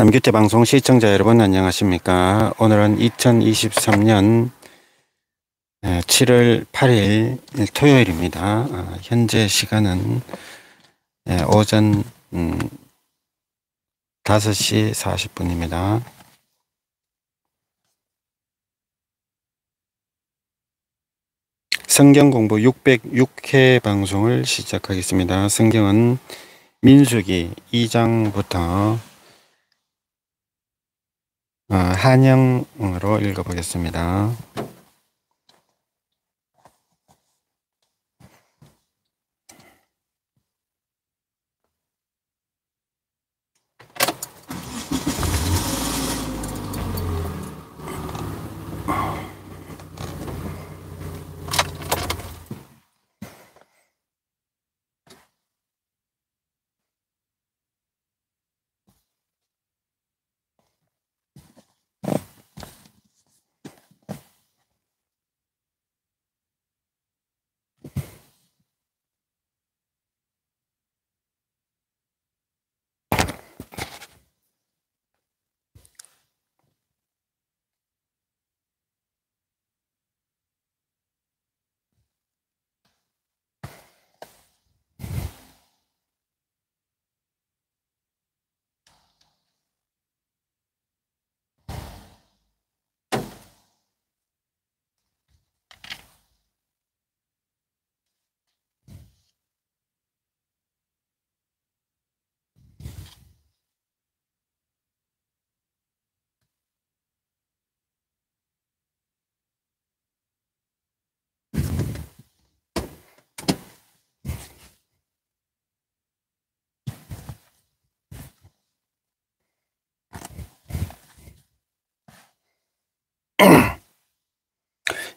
남규태방송 시청자 여러분 안녕하십니까. 오늘은 2023년 7월 8일 토요일입니다. 현재 시간은 오전 5시 40분입니다. 성경공부 606회 방송을 시작하겠습니다. 성경은 민수기 2장부터 한영으로 읽어보겠습니다.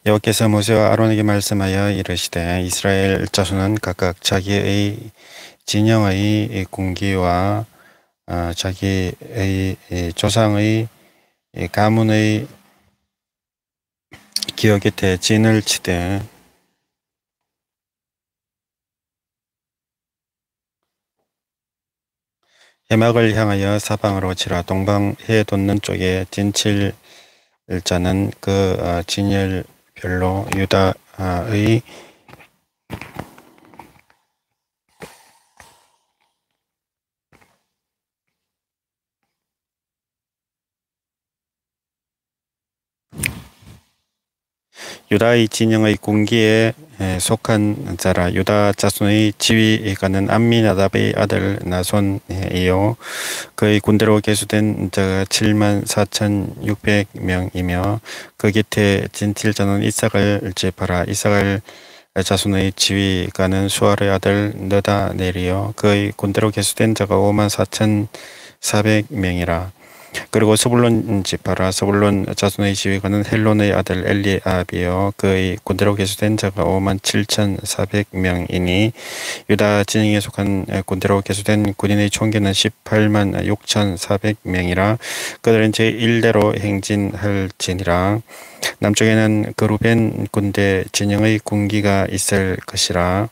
여호와께서 모세와 아론에게 말씀하여 이르시되 이스라엘 자손은 각각 자기의 진영의 공기와 자기의 조상의 가문의 기어 곁에 진을 치되 해막을 향하여 사방으로 치라. 동방 해 돋는 쪽에 진칠 자는 그 진열별로 유다의 진영의 공기에 속한 자라. 유다 자손의 지휘관은 암미나답의 아들 나손이요 그의 군대로 계수된 자가 74,600명이며 그 곁에 진칠 자는 이삭을 지파라. 이삭을 자손의 지휘관은 수알의 아들 느다넬이요 그의 군대로 계수된 자가 54,400명이라. 그리고 스불론 지파라. 스불론 자손의 지휘관은 헬론의 아들 엘리압이요 그의 군대로 계수된 자가 57,400명이니 유다 진영에 속한 군대로 계수된 군인의 총계는 186,400명이라. 그들은 제1대로 행진할지니라. 남쪽에는 그루벤 군대 진영의 군기가 있을 것이라.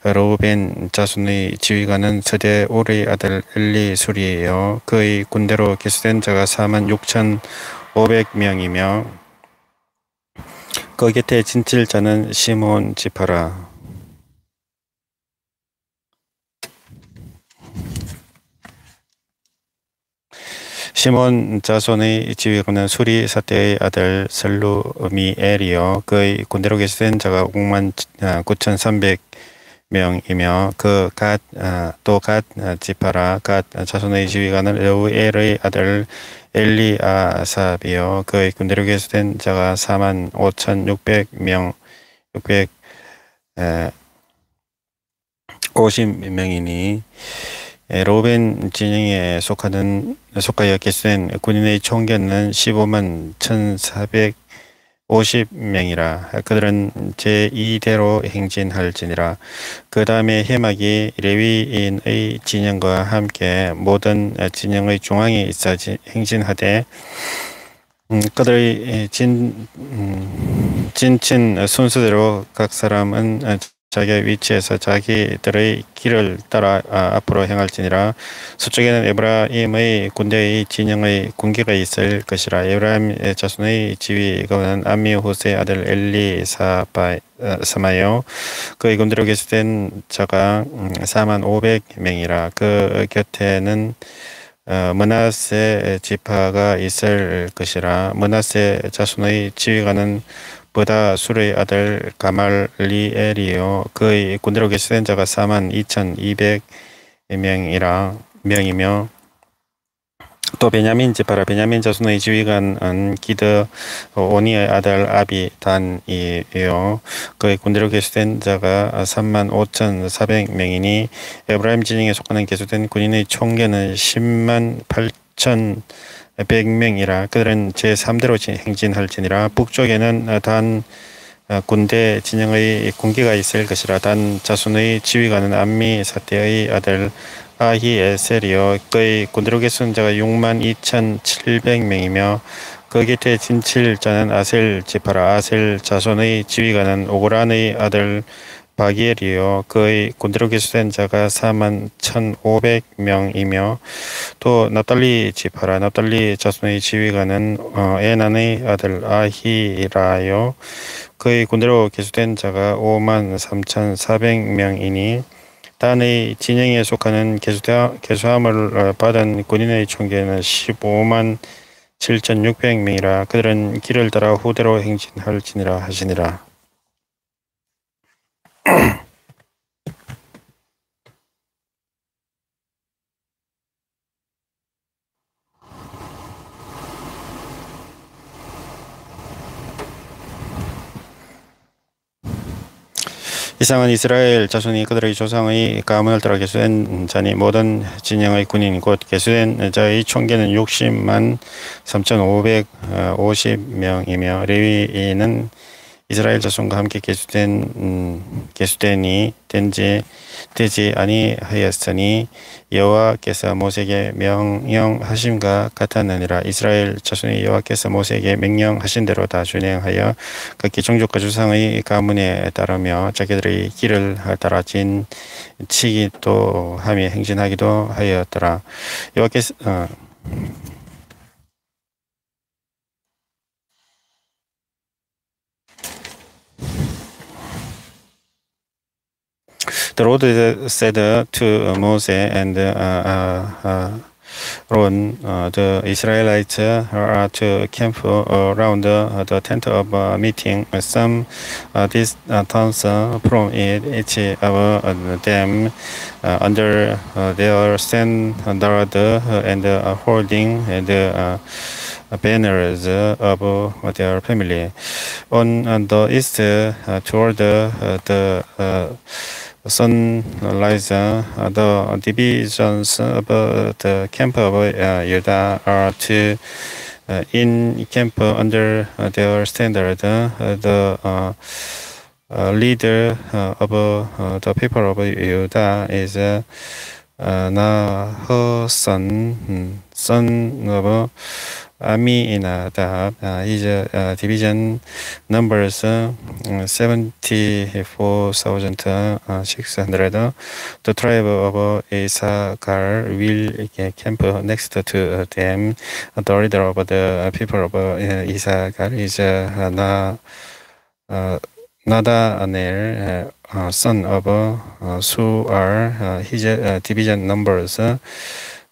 르우벤 자손의 지휘관은 스데올의 아들 엘리술이요 그의 군대로 계수된 자가 46,500명이며 그 곁에 진칠 자는 시몬 지파라. 시몬 자손의 지휘관은 수리 사태의 아들 슬루미엘이요 그의 군대로 계수된 자가 59,300명이며 그 갓 지파라. 갓 자손의 지휘관은 레우엘의 아들 엘리아삽이요 그의 군대로 계수된 자가 45,600명 650명이니 르우벤 진영에 속하여 계수된 군인의 총계는 151,450명이라. 그들은 제2대로 행진할지니라. 그 다음에 해막이 레위인의 진영과 함께 모든 진영의 중앙에 있어 행진하되 그들의 진친 순서대로 각 사람은 자기의 위치에서 자기들의 길을 따라 앞으로 행할지니라. 서쪽에는 에브라임의 군대의 진영의 군기가 있을 것이라. 에브라임 자손의 지휘관은 암미후스의 아들 엘리사마요. 그의 군대로 계수된 자가 45,000명이라. 그 곁에는 므낫세 지파가 있을 것이라. 므낫세 자손의 지휘관은 브다술의 아들 가말리엘이요. 그의 군대로 계수된 자가 42,200명이며 또 베냐민 지파라. 베냐민 자손의 지휘관은 기드오니의 아들 아비단이요. 그의 군대로 계수된 자가 35,400명이니 에브라임 진영에 속하는 계수된 군인의 총계는 108,100명이라. 그들은 제3대로 행진할지니라. 북쪽에는 단 군대 진영의 군기가 있을 것이라. 단 자손의 지휘관은 암미 사태의 아들 아히에셀이요. 그의 군대로 계수된 자가 62,700명이며 그 곁에 진칠자는 아셀 지파라. 아셀 자손의 지휘관은 오그란의 아들 바기엘이요. 그의 군대로 계수된 자가 41,500명이며 또 납달리 지파라. 납달리 자손의 지휘관은 에난의 아들 아히라요. 그의 군대로 계수된 자가 53,400명이니 단의 진영에 속하는 계수함을 받은 군인의 총계는 157,600명이라. 그들은 길을 따라 후대로 행진할지니라 하시니라. 이상은 이스라엘 자손이 그들의 조상의 가문을 따라 계수된 자니 모든 진영의 군인 곧 계수된 자의 총계는 603,550명이며 레위인은 이스라엘 자손과 함께 계수되니 되지 아니하였으니 여호와께서 모세에게 명령하심과 같았느니라. 이스라엘 자손이 여호와께서 모세에게 명령하신 대로 다 준행하여 각기 종족과 조상의 가문에 따르며 자기들의 길을 따라 진치기도 하며 행진하기도 하였더라. 여호와께서 The Lord said to Moses and Aaron, the Israelites are to camp around the tent of meeting. Some distance from it, each of them under their standard and holding the banners of their family. On the east, toward the sunrise, the divisions of the camp of Judah are to in camp under their standard. The leader of the people of Judah is Nahason, son of Aminadab. His division numbers 74,600. The tribe of Issachar will camp next to them. The leader of the people of Issachar is Nathanael, son of Suar. His division numbers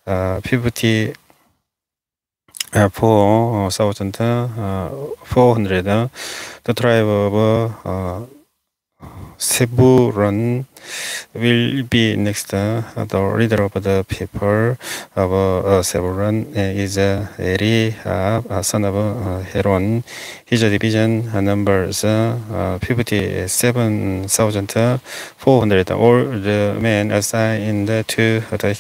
54,400. The tribe of Zebulun will be next. The leader of the people of Zebulun is Eliab, son of Heron. His division numbers 57,400. All the men assigned to the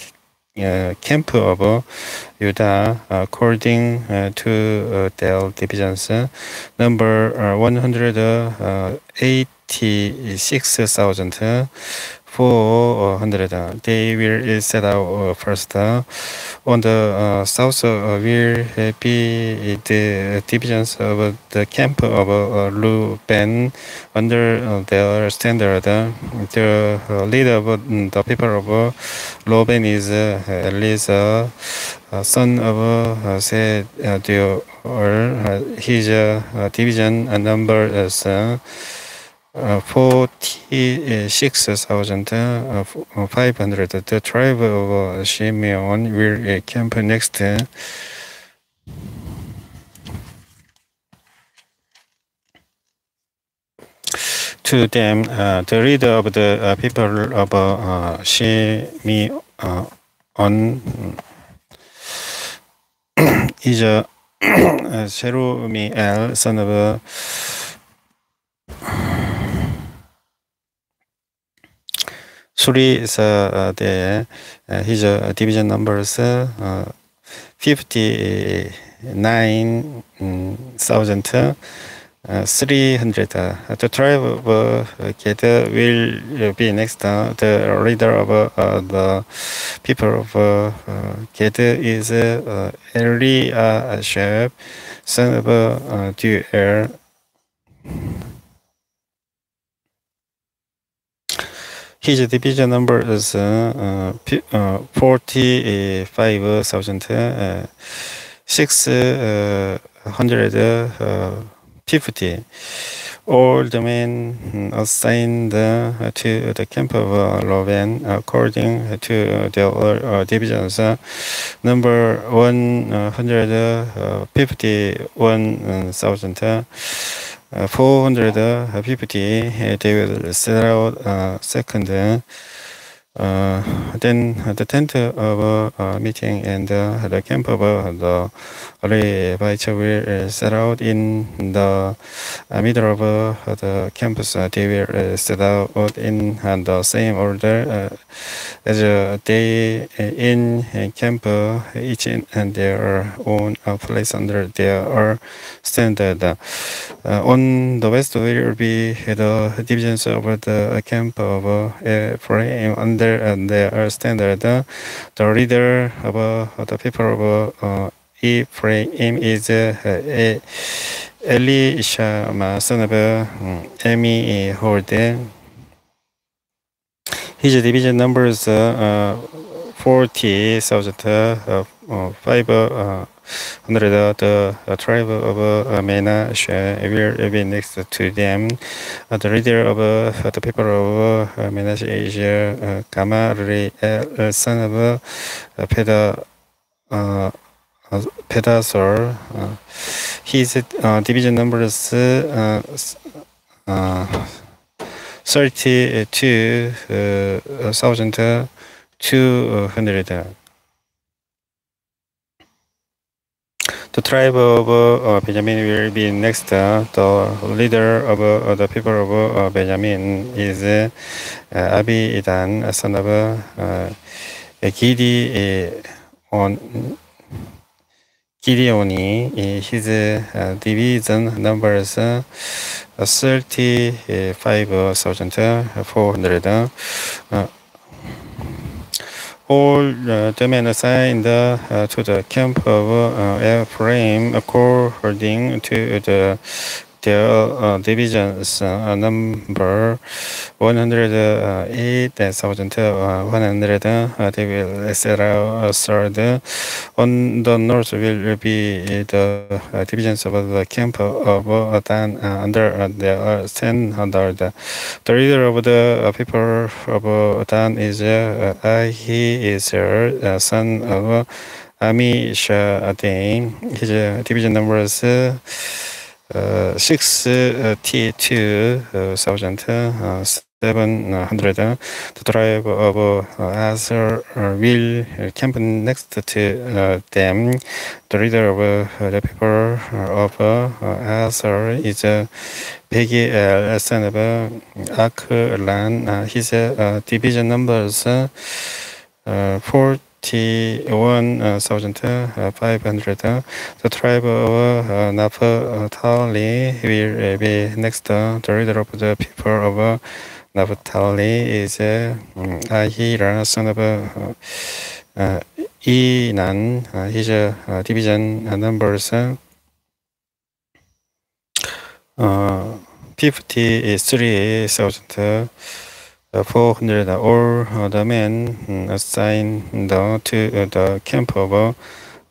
camp of Judah according to their divisions number 186,400. 400. They will set out first. On the south will be the divisions of the camp of Ruben under their standard. The leader of the people of Ruben is Eliezer, son of Sedior. His division number is 46,500. The tribe of Simeon will camp next. To them, the leader of the people of Simeon is Shelumiel, son of Suri. His division numbers 59,300. The tribe of Gad will be next. The leader of the people of Gad is Eliashib, son of Duel. His division number is 45,650. All the men assigned to the camp of Reuben according to their divisions. Number 151,000. 450. They will set out second. Then the tent of meeting and the camp of the Levites will set out in the middle of the campus. They will set out in the same order as they in camp, each in their own place under their standard. On the west will be the divisions of the camp of Ephraim under their standard. The leader of the people of Ephraim is Elishama, son of Amihud. His division numbers 40,500. The tribe of Manasseh will be next to them. The leader of the people of Manasseh is Gamaliel, son of Pedasur. His division numbers 32,200. The tribe of Benjamin will be next. The leader of the people of Benjamin is Abidan, son of Gideoni. His division numbers 35,400. All the men assigned to the camp of Ephraim according to their divisions number 108,100. They will set out a sword. On the north will be the divisions of the camp of Dan under their standard. The leader of the people of Dan is Ahiezer, son of Amishadai. His division numbers 62,700. The tribe of Asher will camp next to them. The leader of the people of Asher is Begiel, son of Aklan. His division numbers 41,500. The tribe of Naphtali will be next. The leader of the people of Naphtali is Ahira, son of Enan. His division numbers 53,400. All the men assigned to the camp of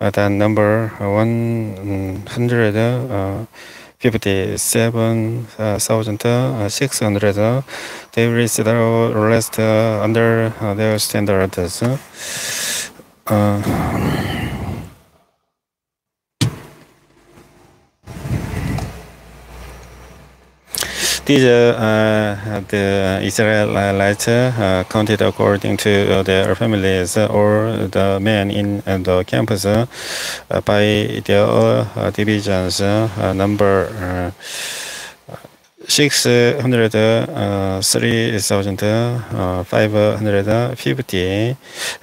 that number 157,600. They received rest under their standards. These the Israelites counted according to their families or the men in the campus by their divisions. Number 603,550.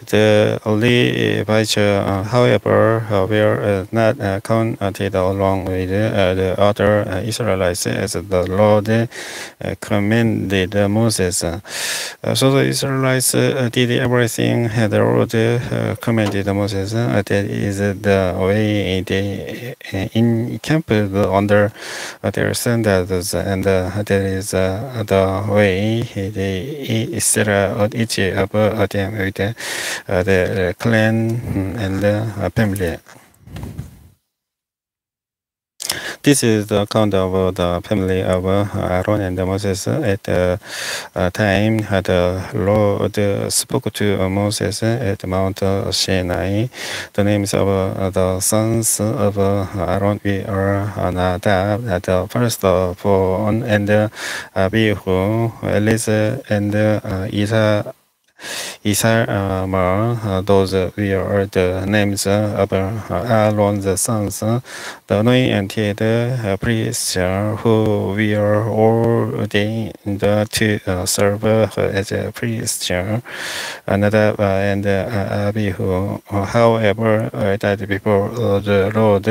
The Levites, however, were not counted along with the other Israelites as the Lord commanded Moses. So the Israelites did everything the Lord commanded Moses. That is the way they encamped under their standards, and that is the way they set each of them with the clan and the family. This is the account of the family of Aaron and Moses at the time the Lord spoke to Moses at Mount Sinai. The names of the sons of Aaron were Nadab, the firstborn, and Abihu, Eliezer, and Isamar. Those were the names of Aaron's sons, the anointed priests who were ordained to serve as a priest. Nadab and Abihu, however, died before the Lord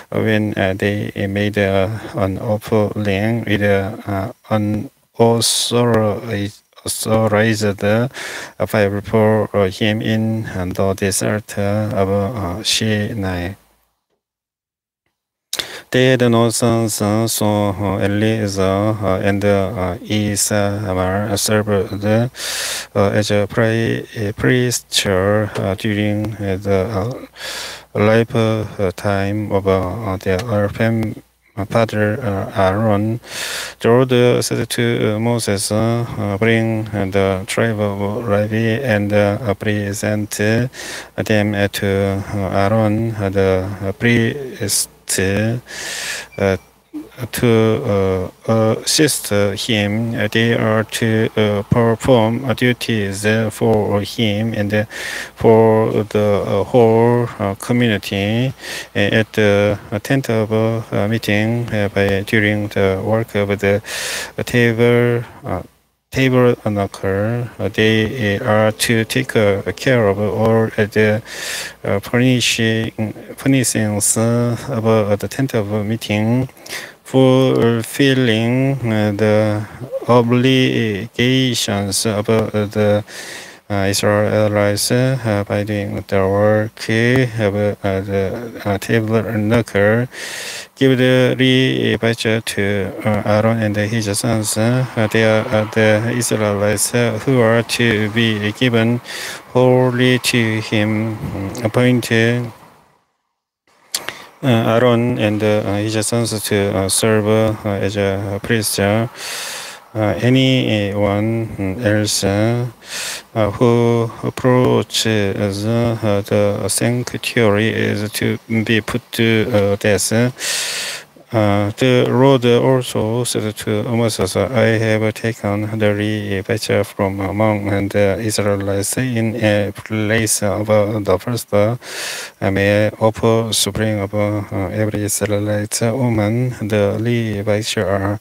when they made an offering with authorized fire for him in the desert of Sinai. They had no sons, so Eliezer and Isamar served as a priest during the lifetime of their father Aaron. The Lord said to Moses, bring the tribe of Levi and present them to Aaron the priest to assist him. They are to perform duties for him and for the whole community at the tent of meeting during the work of the tabernacle. They are to take care of all the furnishings of the tent of meeting, fulfilling the obligations of the Israelites by doing the work of the tabernacle. Give the Levites to Aaron and his sons. They are the Israelites who are to be given wholly to him. Appointed Aaron and his sons to serve as a priest. Anyone else who approaches the sanctuary is to be put to death. The Lord also said to Moses, I have taken the Levites from among the Israelites in a place of the first male offspring of every Israelite woman. The Levites are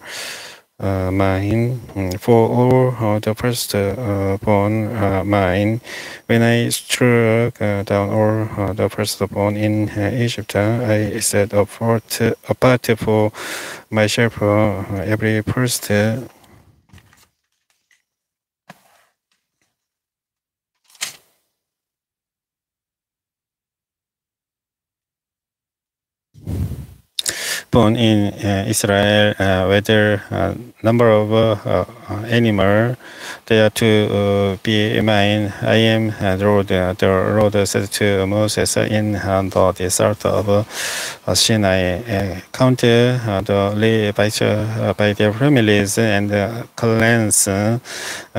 mine, for all the firstborn mine. When I struck down all the firstborn in Egypt, I set apart for myself every first born in Israel, whether number of animal they are to be mine. I am the Lord said to Moses in the desert of Sinai. Count the Levites by their families and clans.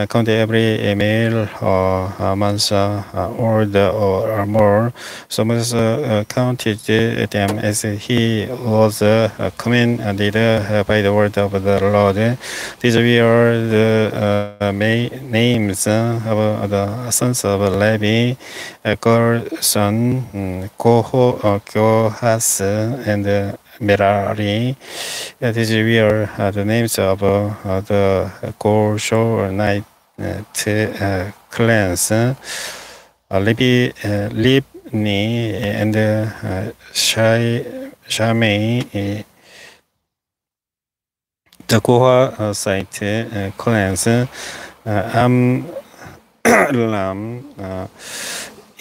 Count every male month old or more. So Moses counted them as he was commanded by the word of the Lord. These were the names of the sons of Levi: Gershon, Kohath, and Merari. These were the names of the Gershonite clans. Libni and Shimei. The Kohathite clans, Amram,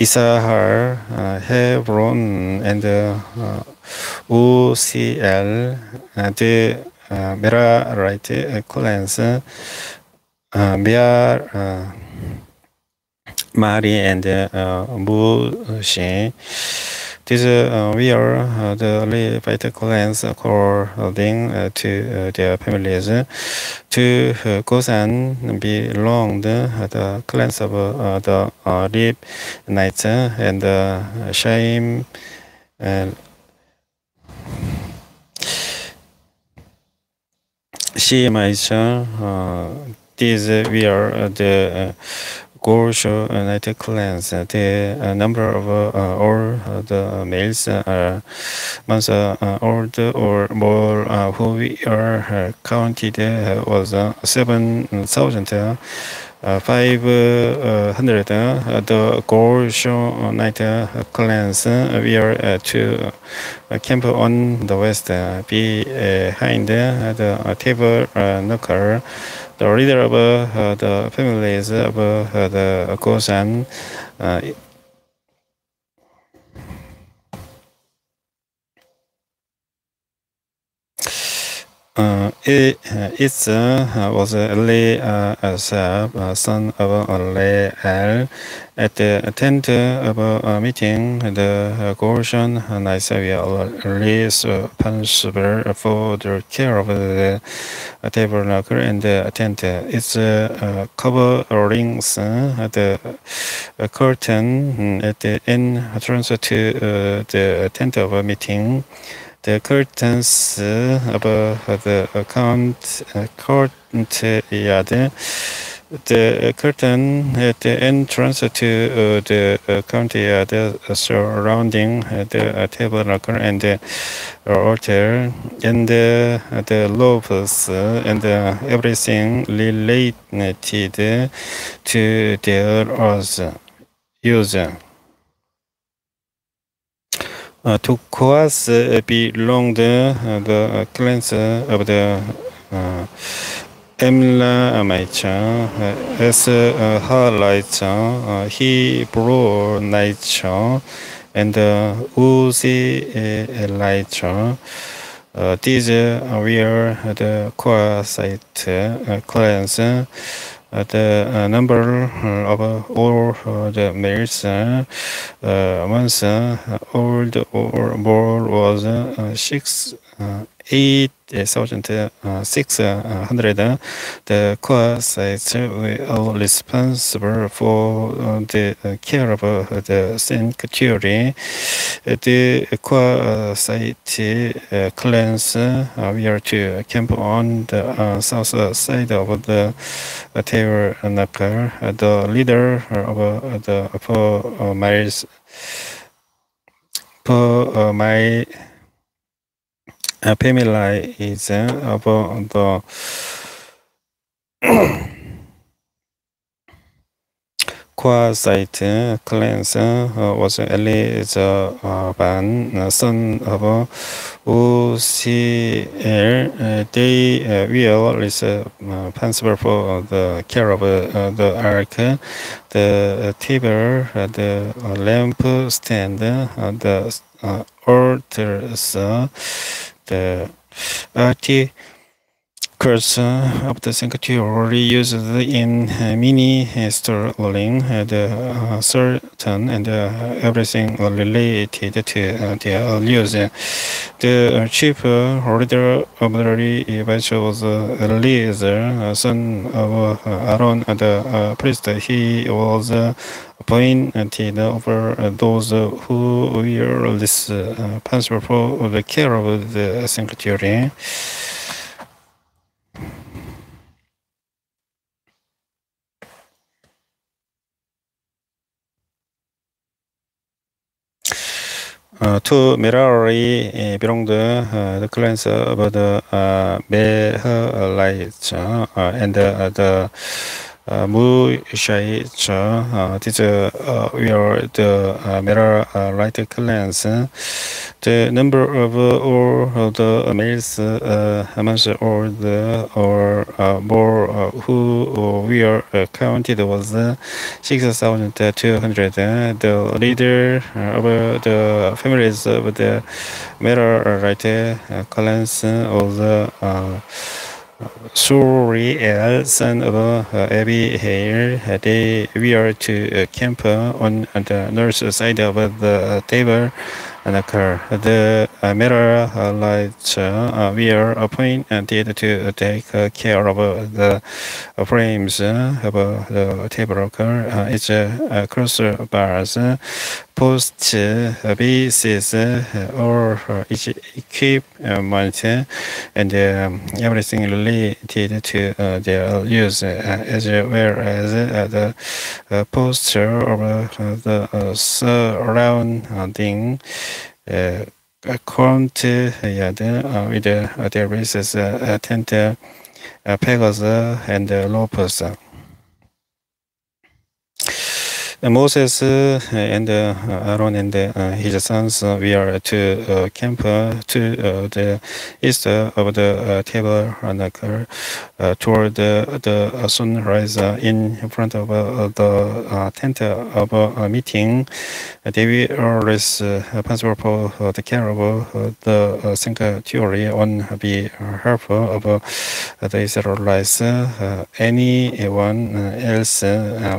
Issachar, Hebron, and Uziel. The Merarite clans, Mari and Mushi. These were the Levite clans according to their families. To Gozan belonged the clans of the Libnites and Shaim, Shemites. These were the Gershonite clans. The number of all the males months old or more who were counted was 7,500. The Gershonite clans were to camp on the west behind the tabernacle. The leader of the families of the Goshen was Eliasab, son of Leel. At the tent of a meeting, the Gershonites were responsible for the care of the tabernacle and the tent. Its coverings, the curtain at the entrance to the tent of a meeting, the curtains of the courtyard, the curtain at the entrance to the courtyard surrounding the tabernacle and the altar, and the loaves and everything related to their use. To Kohath belonged the clans of the Emlamites, Halites, Hebronites, and Uzielites. These were the Kohathite clans. The number of all the males months old or more was 8,600. The Kohathites were responsible for the care of the sanctuary. The Kohathite clans were to camp on the south side of the tabernacle. The leader of the 4 miles per mile family is of the Kohathite clans was Elizaban, son of Uziel. They were responsible for the care of the ark, the table, the lampstand, the altars, the articles of the sanctuary used in mini storytelling, the certain and everything related to their use. The chief leader of the batch was Eliezer, son of Aaron, the priest. He was appointed over those who were responsible for the care of the sanctuary. To Merari belonged the clans of the Mehalites and the Mushites. These were the Merarite clans. The number of all the males amongst all the or more who were counted was 6,200. The leader of the families of the Merarite clans was Suriel, son of Abihail. They were to camp on the north side of the table. The Merarites were appointed to take care of the frames of the table, its crossbars, posts, bases, or each equipment, and everything related to their use, as well as the posture of the surrounding courtyard with their bases, tent, pegs, and ropes. Moses and Aaron and his sons were to camp to the east of the tabernacle toward the sunrise in front of the tent of meeting. They were responsible for the care of the sanctuary on behalf of the Israelites. Anyone else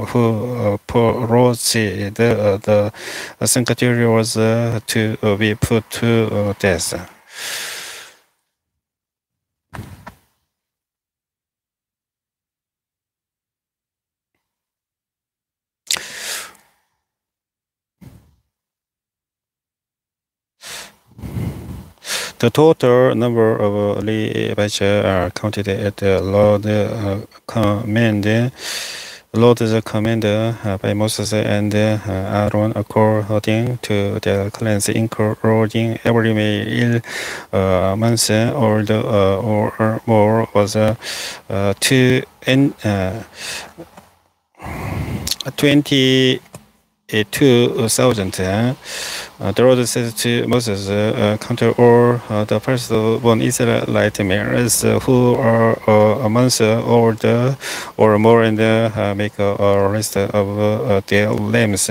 who approached the sanctuary was to be put to death. The total number of Levites are counted at the Lord's command by Moses and Aaron according to their clans, including every male month old or more was 22,000. The Lord said to Moses, count all the firstborn Israelite males who are a month old or more, and make a list of their lambs.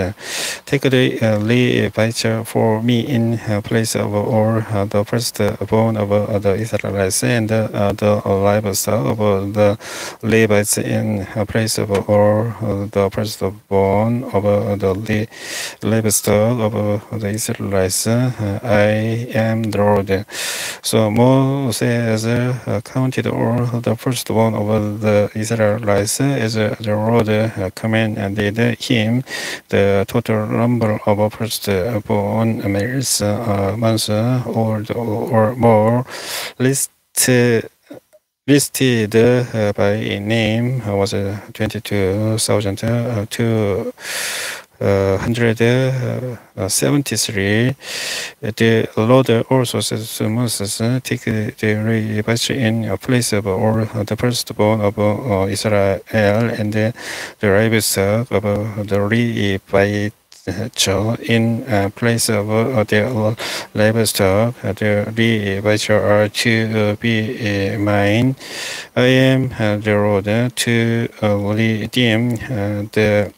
Take the Levites for me in place of all the firstborn of the Israelites, and the livestock of the Levites in place of all the firstborn of the livestock of the Israelites. I am the Lord. So Moses counted all the firstborn of the Israelites as the Lord commanded him. The total number of firstborn males, months old or more, listed by name was 22,273. The Lord also said to Moses, take the Levites in place of all the firstborn of Israel, and the livestock of the Levites in place of their livestock. The Levites are to be mine. I am the Lord to redeem the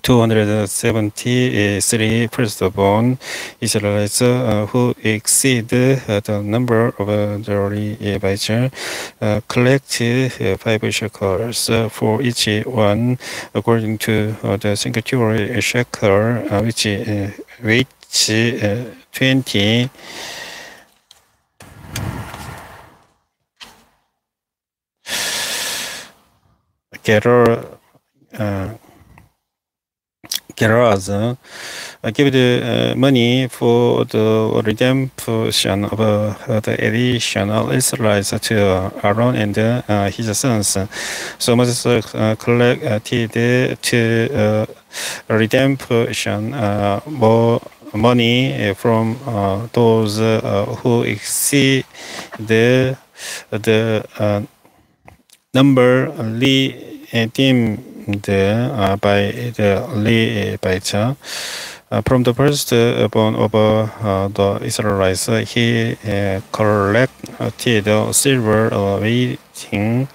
273 firstborn Israelites who exceed the number of the Levites collect 5 shekels for each one according to the sanctuary shekel which 20 gerahs. Give the money for the redemption of the additional Israelites to Aaron and his sons. So Moses collected to redemption more money from those who exceed the number redeemed by the Levites. From the firstborn of the Israelites, he collected silver weighing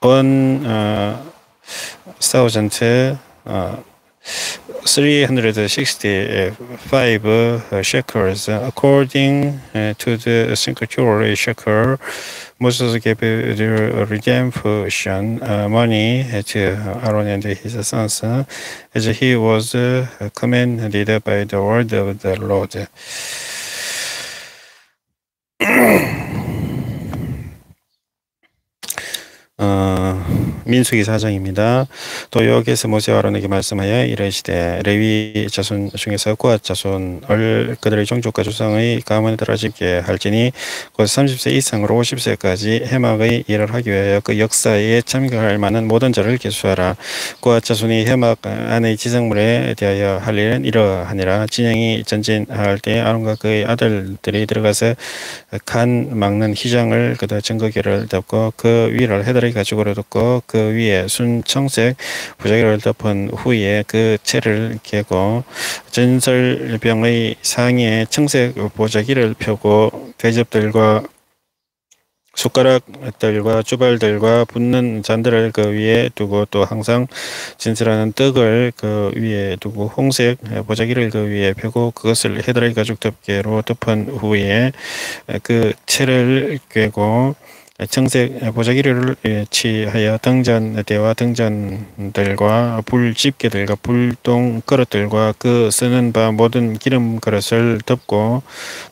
1,365 shekels, according to the sanctuary shekel. Moses gave the redemption money to Aaron and his sons, as he was commanded by the word of the Lord. 민수기 4장입니다. 또 여호와께서 모세와 아론에게 말씀하여 이르시되 레위 자손 중에서 고앗 자손을 그들의 종족과 조상의 가문에 따라 집게 할지니 곧 30세 이상으로 50세까지 해막의 일을 하기 위하여 그 역사에 참가할 만한 모든 자를 계수하라. 고앗 자손이 해막 안의 지성물에 대하여 할 일은 이러하니라. 진영이 전진할 때 아론과 그의 아들들이 들어가서 간 막는 휘장을 그다 증거기를 덮고 그 위를 헤드의 가죽으로 덮고 그 위에 순청색 부자기를 덮은 후에 그 채를 개고 전설병의 상에 청색 보자기를 펴고 대접들과 숟가락들과 주발들과 붓는 잔들을 그 위에 두고 또 항상 진설하는 떡을 그 위에 두고 홍색 보자기를 그 위에 펴고 그것을 헤드라이 가죽 덮개로 덮은 후에 그 채를 꿰고 청색 보자기를 취하여 등잔대와 등잔들과 불집게들과 불똥 그릇들과 그 쓰는 바 모든 기름 그릇을 덮고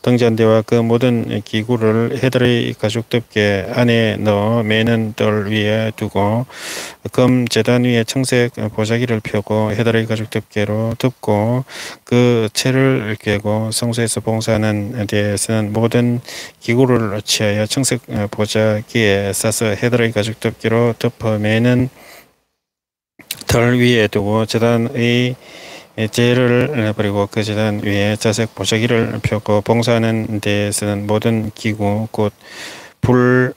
등잔대와 그 모든 기구를 헤드의 가죽 덮개 안에 넣어 매는 돌 위에 두고 금 제단 위에 청색 보자기를 펴고 헤드의 가죽 덮개로 덮고 그 채를 꿰고 성소에서 봉사하는 데에서는 모든 기구를 취하여 청색 보자기에 싸서 헤드의 가죽 덮개로 덮어 매는 덜 위에 두고 제단의 재를 버리고 그 제단 위에 자색 보자기를 펴고 봉사하는 데에서는 모든 기구 곧 불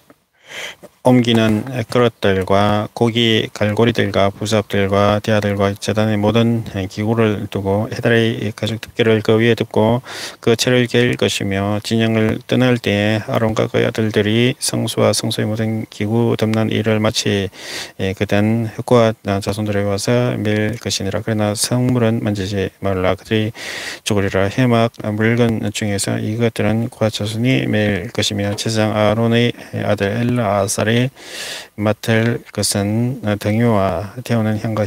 옮기는 그릇들과 고기 갈고리들과 부삽들과 대야들과 제단의 모든 기구를 두고 헤드의 가죽 덮개를 그 위에 덮고 그 채를 갤 것이며 진영을 떠날 때에 아론과 그의 아들들이 성소와 성소의 모든 기구 덮는 일을 마치거든 고앗 자손들에 와서 밀 것이니라. 그러나 성물은 만지지 말라. 그들이 죽으리라. 해막 물건 중에서 이것들은 고앗 자손이 밀 것이며 제사장 아론의 아들 엘라아살이 맡을 것은 등유와 태우는 향과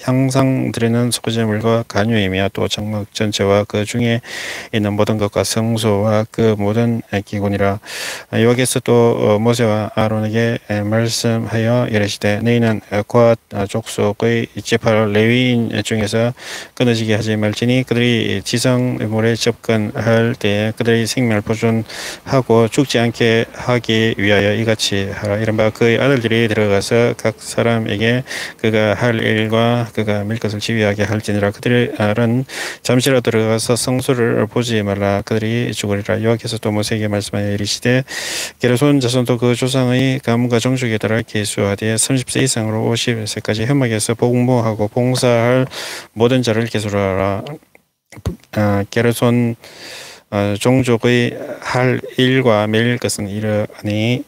향상 드리는 소재물과 간유이며 또 장막 전체와 그 중에 있는 모든 것과 성소와 그 모든 기구니라. 여기서 또 모세와 아론에게 말씀하여 이르시되 너희는 고앗 족속의 지파 레위인 중에서 끊어지게 하지 말지니 그들이 지성물에 접근할 때 그들의 생명을 보존하고 죽지 않게 하기 위하여 이같이 하라. 이른바 그의 아들들이 들어가서 각 사람에게 그가 할 일과 그가 밀 것을 지휘하게 할지니라. 그들은 잠시라도 들어가서 성소를 보지 말라. 그들이 죽으리라. 여호와께서 또 모세에게 말씀하여 이르시되 게르손 자손도 그 조상의 가문과 종족에 따라 계수하되 30세 이상으로 50세까지 현막에서 복무하고 봉사할 모든 자를 계수하라. 게르손 종족의 할 일과 매일 것은 이러하니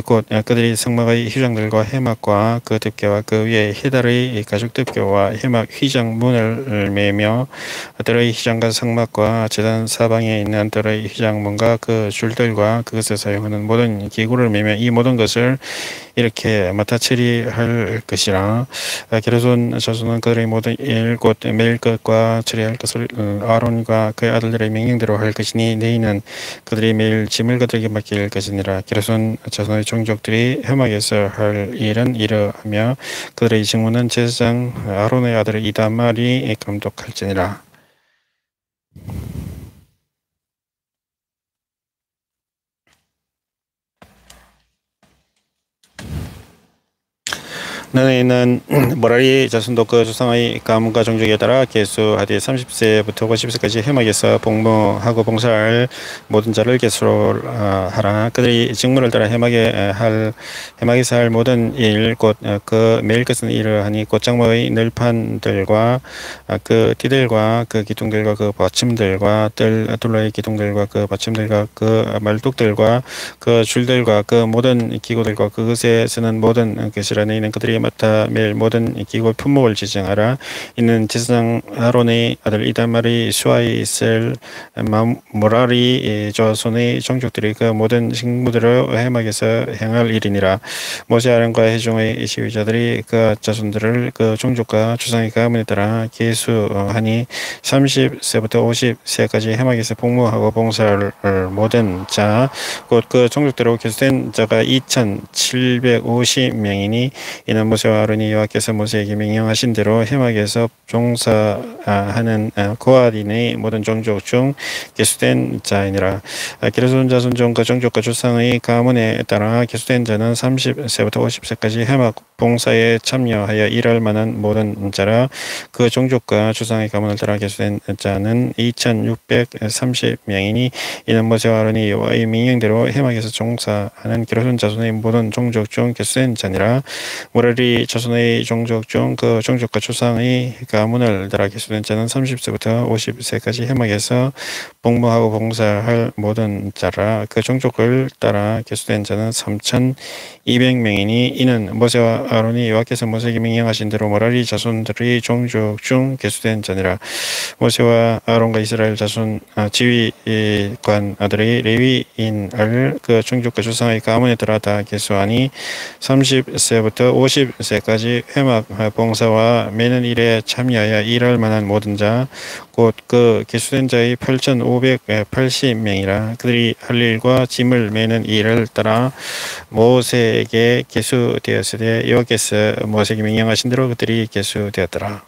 곧 그들이 성막의 휘장들과 해막과 그 덮개와 그 위에 해달의 가죽 덮개와 해막 휘장문을 매며 들의 휘장과 성막과 제단 사방에 있는 들의 휘장문과 그 줄들과 그것에 사용하는 모든 기구를 매며 이 모든 것을 이렇게 맡아 처리할 것이라. 게르손 자손은 그들의 모든 일 곧 매일 것과 처리할 것을 아론과 그의 아들들의 명령대로 할 것이니 너희는 그들이 매일 짐을 그들에게 맡길 것이니라. 게르손 자손의 종족들이 회막에서 할 일은 이러하며 그들의 직무는 제사장 아론의 아들 이다말이 감독할지니라. 너희는 모라리 자손도 그 조상의 가문과 종족에 따라 계수하되 30세부터 50세까지 해막에서 복무하고 봉사할 모든 자를 계수로 하라. 그들이 직무를 따라 해막에서 할 모든 일 곧 그 매일 것은 이러하니 곧 장막의 늘판들과 그 띠들과 그 기둥들과 그 받침들과 둘러의 기둥들과 그 받침들과 그 말뚝들과 그 줄들과 그 모든 기구들과 그것에 쓰는 모든 것이라. 너희는 그들이 맡아 매일 모든 기구 품목을 지정하라. 이는 제사장 아론의 아들 이다말의 수하에 있을 모라리 자손의 종족들이 그 모든 직무들을 해막에서 행할 일이니라. 모세 아론과 회중의 지휘자들이 그 자손들을 그 종족과 조상의 가문에 따라 계수하니 30세부터 50세까지 해막에서 복무하고 봉사할 모든 자 곧 그 종족대로 계수된 자가 2,750명이니 이는 모세와 아론이 여호와께서 모세에게 명령하신 대로 해막에서 종사하는 고아인의 모든 종족 중 계수된 자이니라. 게르손 자손 중 그 종족과 조상의 가문에 따라 계수된 자는 30세부터 50세까지 해막 봉사에 참여하여 일할 만한 모든 자라. 그 종족과 조상의 가문을 따라 계수된 자는 2,630명이니 이는 모세와 아론이 여호와의 명령대로 해막에서 종사하는 게르손 자손의 모든 종족 중 계수된 자니라. 모라리 자손의 종족 중 그 종족과 조상의 가문을 따라 계수된 자는 30세부터 50세까지 해막에서 복무하고 봉사할 모든 자라. 그 종족을 따라 계수된 자는 3,200명이니 이는 모세와 아론이 여호와께서 모세에게 명령하신 대로 모라리 자손들의 종족 중 계수된 자니라. 모세와 아론과 이스라엘 자손 지휘관 아들의 레위인을 그 종족과 조상의 가문에 따라 다 계수하니 30세부터 50세까지 회막 봉사와 매는 일에 참여하여 일할 만한 모든 자 곧 그 계수된 자의 8,580명이라. 그들이 할 일과 짐을 매는 일을 따라 모세에게 계수되었으되 여호와께서 모세에게 명령하신 대로 그들이 계수되었더라.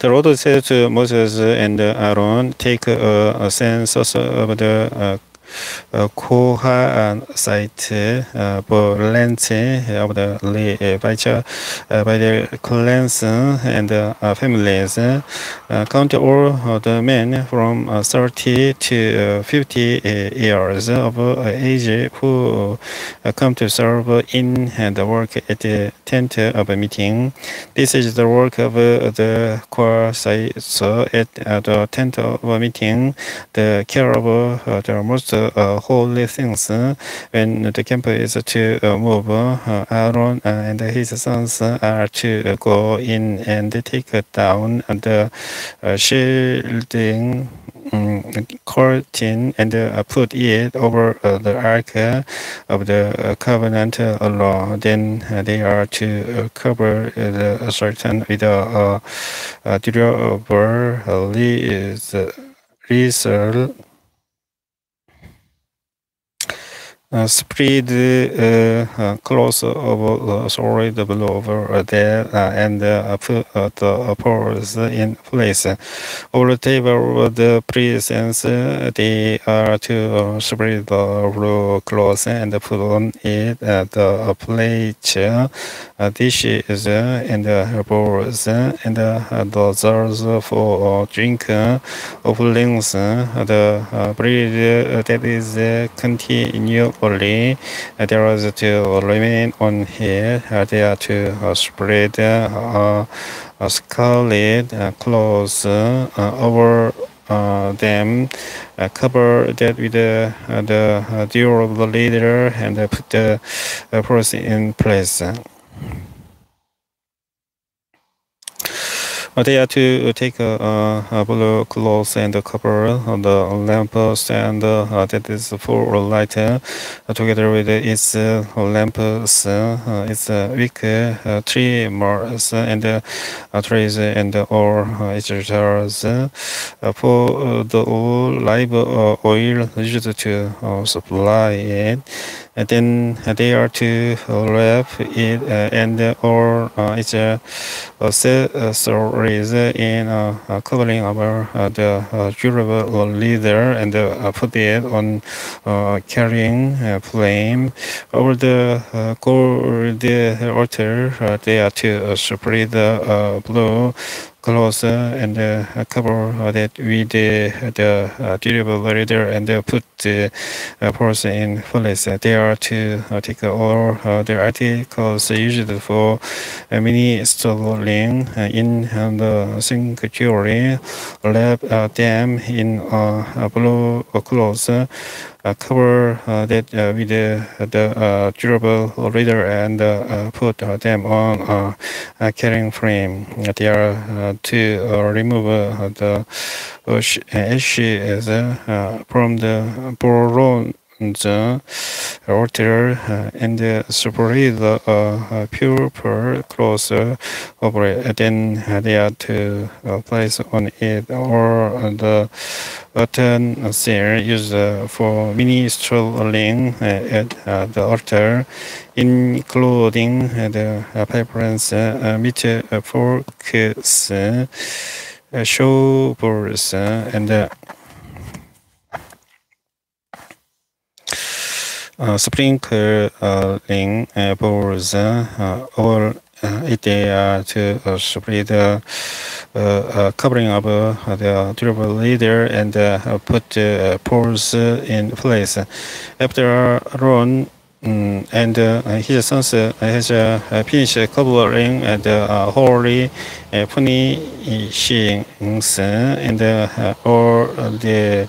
The Lord said to Moses and Aaron, take a census of the Kohathite length of the Levites by their clans and families. Count all the men from 30 to 50 years of age who come to serve in the work at the tent of a meeting. This is the work of the Kohathites at the tent of a meeting, the care of the most holy things. When the camp is to move, Aaron and his sons are to go in and take down the shielding curtain and put it over the ark of the covenant law. Then they are to cover the curtain with a durable lissel. Spread cloth of solid blue over there and put the poles in place. Over the table of the presence, they are to spread the blue cloth and put on it the plates, dishes, and bowls, and the jars for drink offerings. The bread that is continued properly. There was to remain on it. They are to spread scarlet clothes over them, cover that with the durable leather, and put the person in place. They are to take blue clothes and cover the lamps, and that is for light together with its lamps, its wick, trimmers, and trays, and all its jars for the live oil used to supply it. And then they are to wrap it and or its accessories in covering over the durable leather, and put it on carrying flame over the gold altar. They are to spread the blue clothes and cover that with the durable leather, and put the person in place. They are to take all their articles used for mini storing in the sanctuary, wrap them in blue clothes, cover that with the durable leather, and put them on a carrying frame. They are to remove the ashes from the bronze altar, and spread the purple cloth over it. Then they are to place on it or the utensil used for ministering at the altar, including the aprons, meat forks, shovels, and sprinkling bowls. All it to spread covering of the durable leather, and put the poles in place. After Aaron and his sons has finished covering the holy furnishings and all the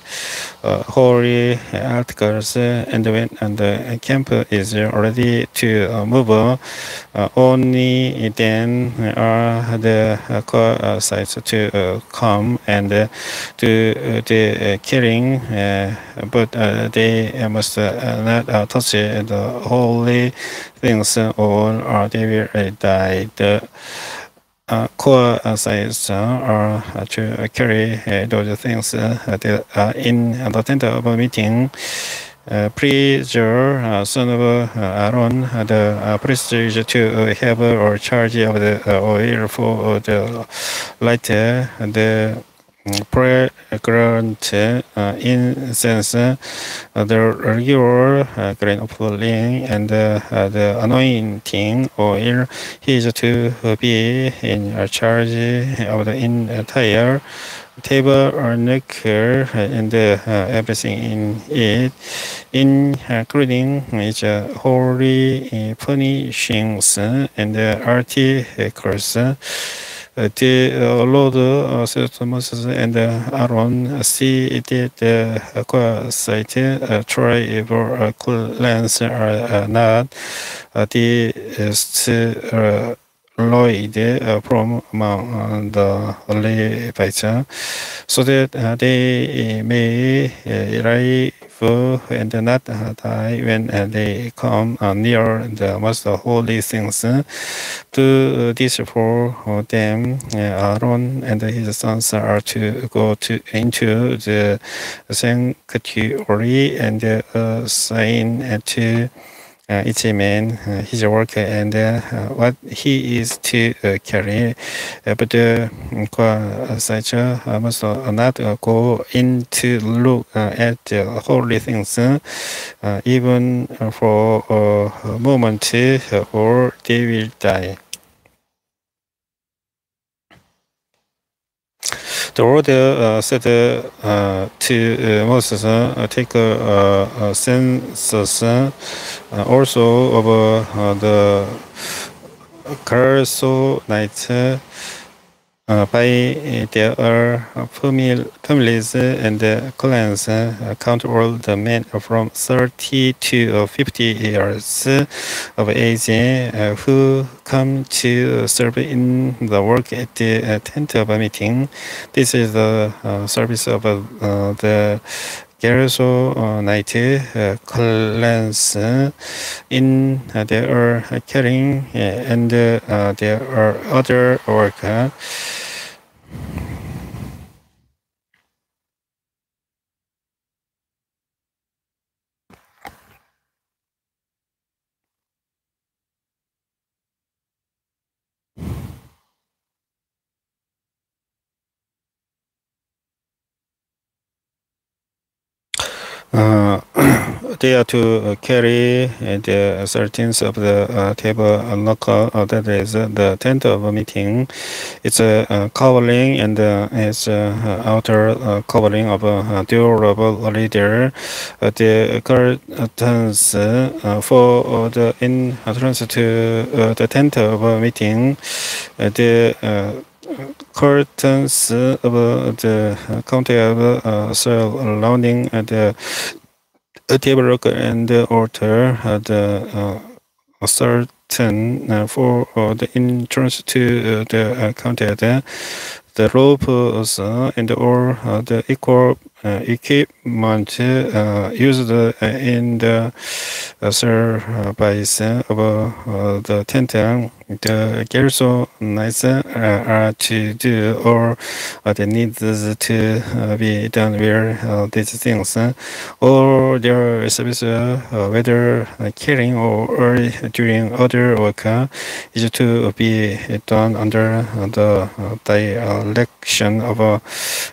holy articles, and when the camp is ready to move, only then are the sites to come and do the killing, but they must not touch the holy things, or they will die. The core sites are to carry those things that are in the tent of a meeting. Preacher, son of Aaron, the priest is to have or charge of the oil for the light, the fragrant incense, the regular grain offering, and the anointing oil. He is to be in charge of the entire tabernacle and everything in it, including its holy furnishings and articles. The Lord said to Moses and Aaron, see that the choir site, tribe clans are not destroyed from among the Levites, so that they may live and not die when they come near the most holy things. To this for them, Aaron and his sons are to go into the sanctuary and assign to each man his work and what he is to carry. But such must not go in to look at the holy things, even for a moment, or they will die. The Lord said to Moses, take a census also of the Gersonites by their families and clans. Count all the men from 30 to 50 years of age who come to serve in the work at the tent of a meeting. This is the service of the Gersonite clans in their caring and their other work. They are to carry the certains of the tabernacle, that is the tent of a meeting. It's a covering and its outer covering of a durable leather. The curtains for the entrance to the tent of a meeting. The curtains of the county of surrounding the tabernacle and the altar the certain for the entrance to the county. The ropes and all the equipment used in the service of the tent. The Gersonites are to do all that needs to be done with these things. All their service, whether killing or during other work, is to be done under the direction of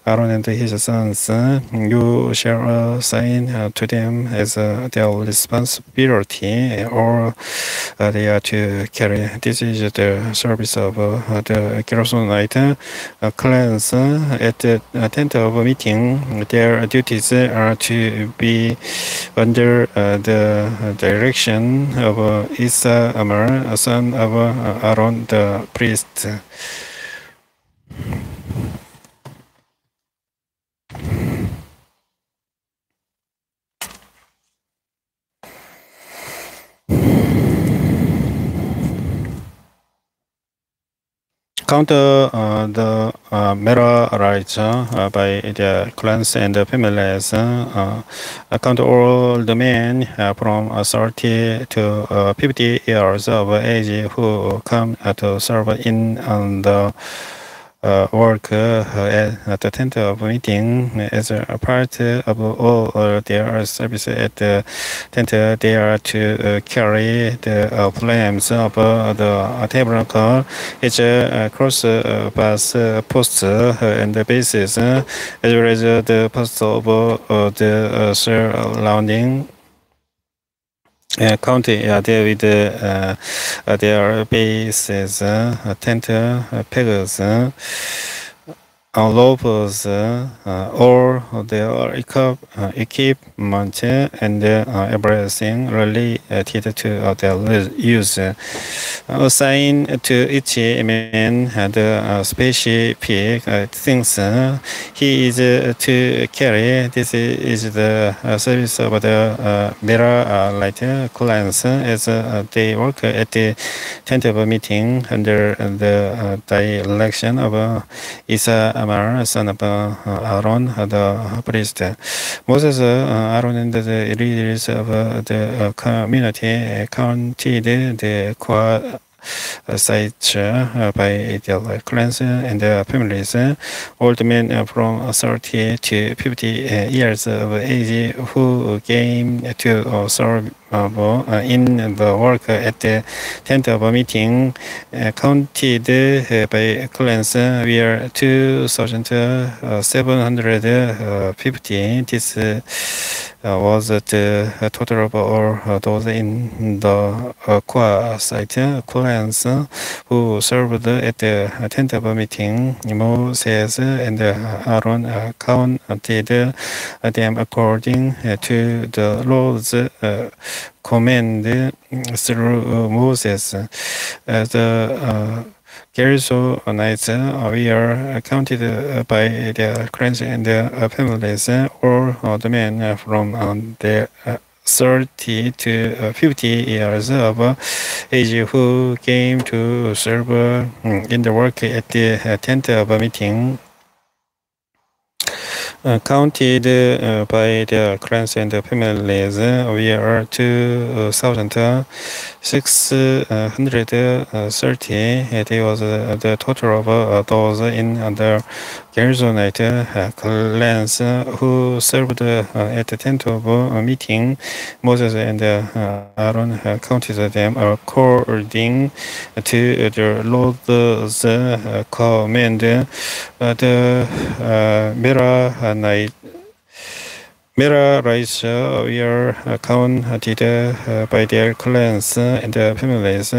Aaron and his sons. You shall assign to them as their responsibility, or they are to carry. This is the service of the Gersonite clans at the tent of a meeting. Their duties are to be under the direction of Issachar, son of Aaron the priest. Count the Merarites by the clans and the families. Count all the men from 30 to 50 years of age who come to serve in the work at the tent of meeting. As a part of all their service at the tent, they are to carry the flames of the tabernacle, its cross bars, posts, and the bases, as well as the posts of the surrounding county. There with their bases, tent pegs, ropes, or their equipment, and everything related to their use. Assign to each man the specific things he is to carry. This is the service of the Merarite clans as they work at the tent of a meeting under the direction of Issachar, son of Aaron, the priest. Moses, Aaron, and the leaders of the community counted the sites by their clans and families. Old men from 30 to 50 years of age who came to serve in the work at the tent of a meeting counted by clans were 2,750. This was the total of all those in the core site clans who served at the tent of a meeting. Moses and Aaron counted them according to the Lord's command through Moses. The Gershonites were counted by their clans and their families, all the men from their 30 to 50 years of age who came to serve in the work at the tent of a meeting. Counted by their clans and families, we are 2,630. It was the total of those in the Gershonite clans who served at the tent of meeting. Moses and Aaron counted them according to the Lord's command. The Merarites were counted by their clans and families.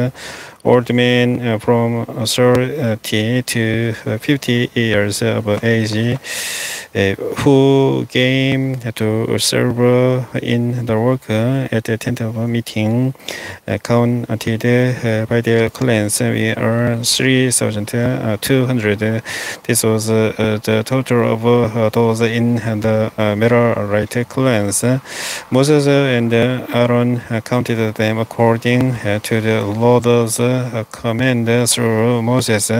Old men from 30 to 50 years of age who came to serve in the work at the tent of meeting, counted by their clans, we are 3,200. This was the total of those in the Merarite clans. Moses and Aaron counted them according to the Lord's command through Moses.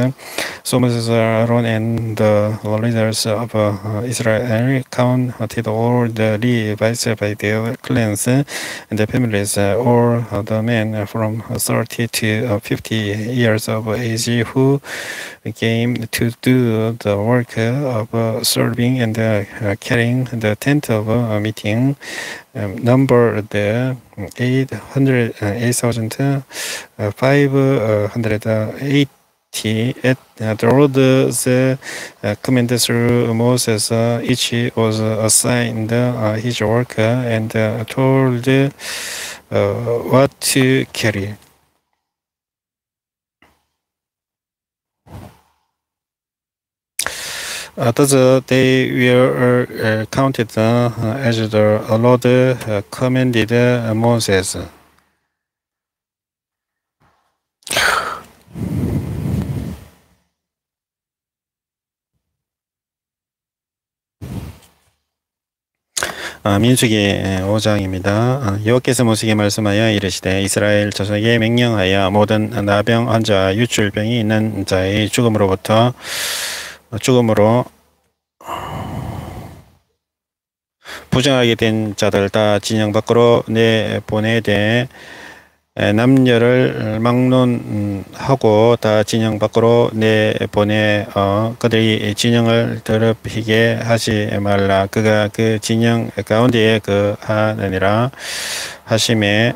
So Moses, Aaron, and the leaders of Israel counted all the Levites by their clans and the families, all the men from 30 to 50 years of age who came to do the work of serving and carrying the tent of meeting, numbered 8,580. At the Lord's command through Moses, each was assigned his work and told what to carry. Thus they were counted as the Lord commanded Moses. 민수기 5장입니다. 여호와께서 모세에게 말씀하여 이르시되 이스라엘 자손에게 명령하여 모든 나병 환자 유출병이 있는 자의 죽음으로 부정하게 된 자들 다 진영 밖으로 내보내되 남녀를 막론하고 다 진영 밖으로 내보내 그들이 진영을 더럽히게 하지 말라. 그가 그 진영 가운데에 하느니라 하심에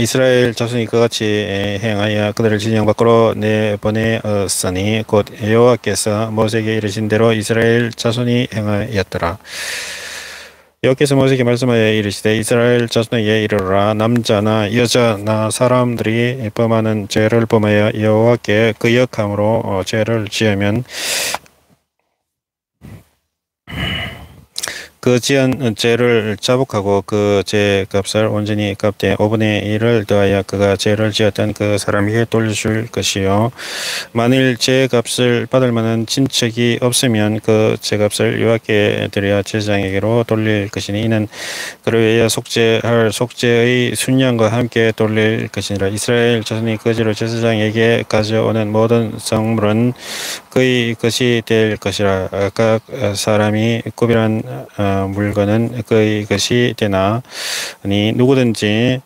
이스라엘 자손이 그같이 행하여 그들을 진영 밖으로 내보내었으니 곧 여호와께서 모세에게 이르신 대로 이스라엘 자손이 행하였더라. 여호와께서 모세에게 말씀하여 이르시되 이스라엘 자손에게 이르라. 남자나 여자나 사람들이 범하는 죄를 범하여 여호와께 거역함으로 죄를 지으면 그 지은 죄를 자복하고 그 죄 값을 온전히 갚되 5분의 1을 더하여 그가 죄를 지었던 그 사람에게 돌려줄 것이요. 만일 죄 값을 받을 만한 친척이 없으면 그 죄 값을 여호와께 드려 제사장에게로 돌릴 것이니 이는 그를 위하여 속죄할 속죄의 순양과 함께 돌릴 것이니라. 이스라엘 자손이 거지로 제사장에게 가져오는 모든 성물은 그의 것이 될 것이라. 각 사람이 구별한 물건은 그것이 되나. 아니 누구든지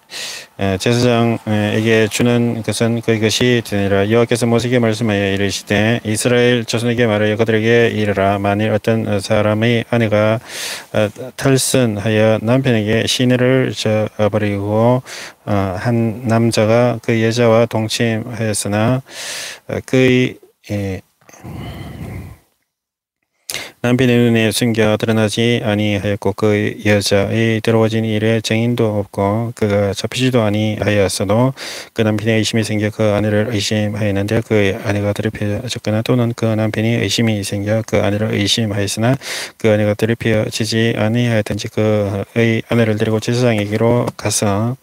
제사장에게 주는 것은 그것이 되니라. 여호와께서 모세에게 말씀하여 이르시되 이스라엘 자손에게 말하여 그들에게 이르라. 만일 어떤 사람의 아내가 탈선하여 남편에게 시내를 저버리고 한 남자가 그 여자와 동침하였으나 그의 남편의 눈에 숨겨 드러나지 아니하였고 그 여자의 들어와진 일에 증인도 없고 그가 잡히지도 아니하였어도 그 남편의 의심이 생겨 그 아내를 의심하였는데 그 아내가 더럽혀졌거나 또는 그 남편이 의심이 생겨 그 아내를 의심하였으나 그 아내가 더럽혀지지 아니하였든지 그의 아내를 데리고 제사장에게로 가서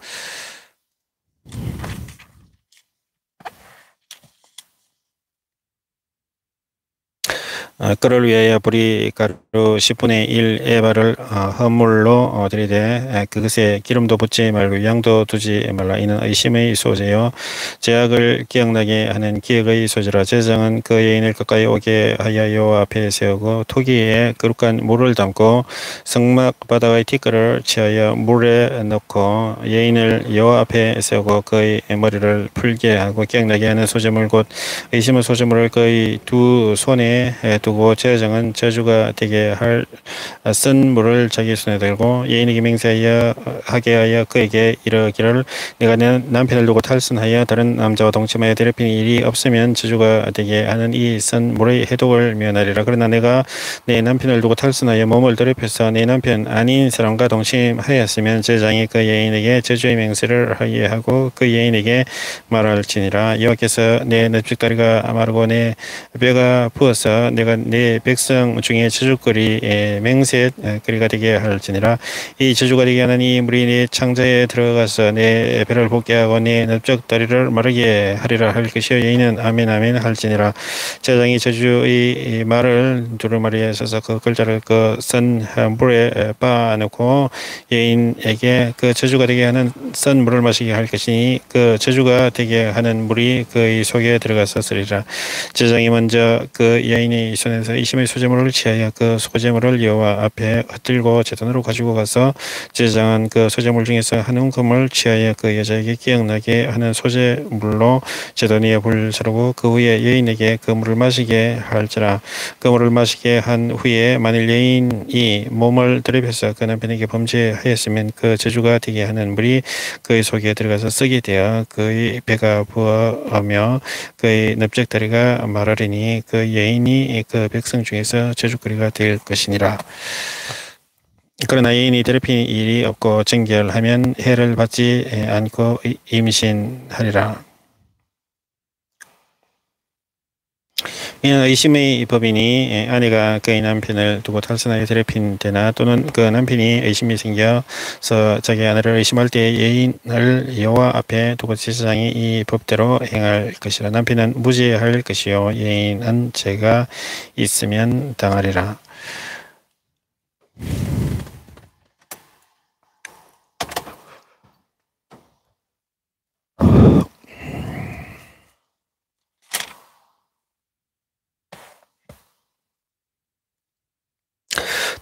그를 위하여 보리가루 10분의 1 에바를 헌물로 드리되 그것에 기름도 붓지 말고 양도 두지 말라. 이는 의심의 소재요 죄악을 기억나게 하는 기억의 소재라. 제사장은 그 여인을 가까이 오게 하여 여호와 앞에 세우고 토기에 거룩한 물을 담고 성막 바닥의 티끌을 취하여 물에 넣고 여인을 여호와 앞에 세우고 그의 머리를 풀게 하고 기억나게 하는 소재물 곧 의심의 소재물을 그의 두 손에 두고 제사장은 저주가 되게 할 쓴 물을 자기 손에 들고 여인에게 맹세하여 하게 하여 그에게 이르기를 내가 내 남편을 두고 탈선하여 다른 남자와 동침하여 더럽힌 일이 없으면 저주가 되게 하는 이 쓴 물의 해독을 면하리라. 그러나 내가 내 남편을 두고 탈선하여 몸을 더럽혀서 내 남편 아닌 사람과 동침하였으면 제사장이 그 여인에게 저주의 맹세를 하게 하고 그 여인에게 말할지니라. 여호와께서 내 납작다리가 마르고 내 뼈가 부어서 내가 내 백성 중에 저주거리 맹세거리가 되게 할지니라. 이 저주가 되게 하는 이 물이 내 창자에 들어가서 내 배를 볶게 하고 내 납작다리를 마르게 하리라 할 것이요 여인은 아멘 아멘 할지니라. 제사장이 저주의 말을 두루마리에 써서 그 글자를 그 쓴 물에 빻아놓고 여인에게 그 저주가 되게 하는 쓴 물을 마시게 할 것이니 그 저주가 되게 하는 물이 그의 속에 들어가서 쓰리라. 제사장이 먼저 그 여인의 손에서 이심의 소재물을 취하여 그 소재물을 여호와 앞에 흩들고 제단으로 가지고 가서 제사장은 그 소재물 중에서 한 움큼을 취하여 그 여자에게 기억나게 하는 소재물로 제단 위에 불 사르고 그 후에 여인에게 그 물을 마시게 할지라. 그 물을 마시게 한 후에 만일 여인이 몸을 더럽혀서 그 남편에게 범죄하였으면 그 저주가 되게 하는 물이 그의 속에 들어가서 썩게 되어 그의 배가 부어며 그의 납작다리가 마르리니 그 여인이 그 백성 중에서 저주거리가 될 것이니라. 그러나 여인이 더럽힌 일이 없고 정결하면 해를 받지 않고 임신하리라. 이는 의심의 법이니 아내가 그의 남편을 두고 탈선하여 더럽힌 때나 또는 그 남편이 의심이 생겨서 자기 아내를 의심할 때 여인을 여호와 앞에 두고 제사장이 이 법대로 행할 것이라. 남편은 무죄할 것이요 여인은 죄가 있으면 당하리라.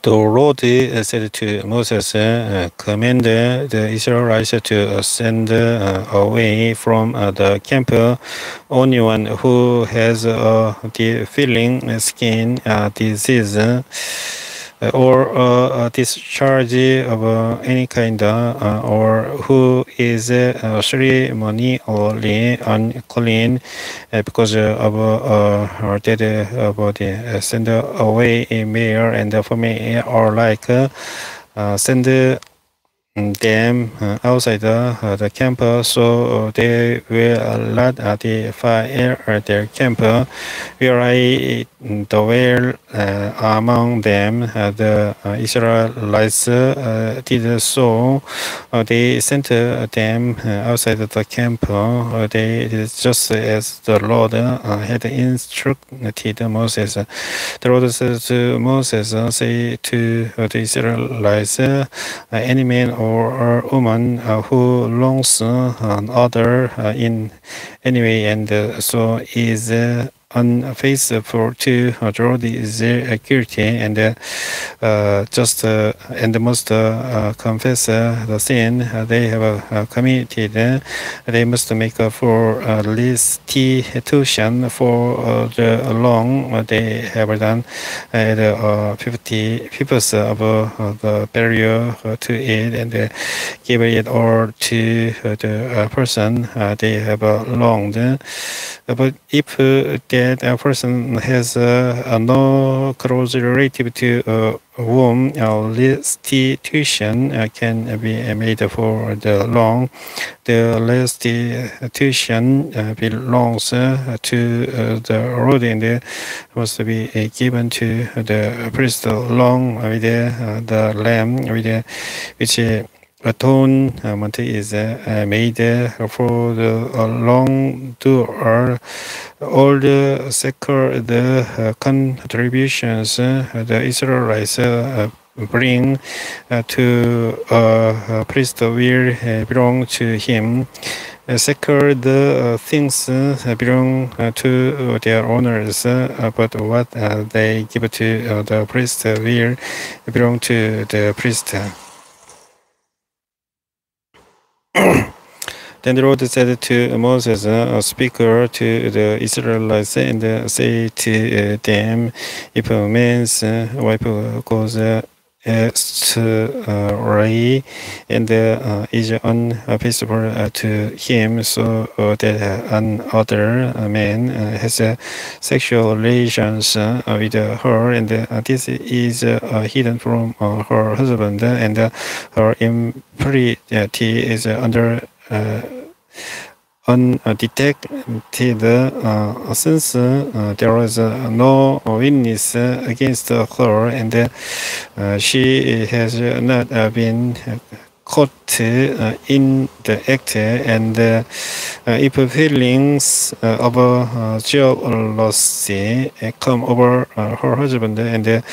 The Lord said to Moses, command the Israelites to send away from the camp anyone who has a defiling skin disease or a discharge of any kind, or who is ceremonially unclean because of her dead body. Send away a male and female alike. Send them outside the camp so they will not defile their camp. Where I dwell among them, the Israelites did so. They sent them outside the camp. They did just as the Lord had instructed Moses. The Lord said to Moses, say to the Israelites, any man or woman who wrongs another in any way and so is unfaithful to draw these guilty and just and must confess the sin they have committed. They must make for restitution for the wrong they have done, the 50% of the barrier to it, and give it all to the person they have wronged. But if that person has no close relative to whom restitution can be made for the wrong, the restitution belongs to the road and must be given to the priest along with the lamb, which atonement is made for the wrongdoer. All the sacred contributions the Israelites bring to a priest will belong to him. Sacred things belong to their owners, but what they give to the priest will belong to the priest. Then the Lord said to Moses, speak to the Israelites and say to them, if a man's wife goes astray and is unfaithful to him, so that another man has sexual relations with her, and this is hidden from her husband, and her impurity is undetected, since there is no witness against her, and she has not been caught in the act, and if feelings of jealousy come over her husband, and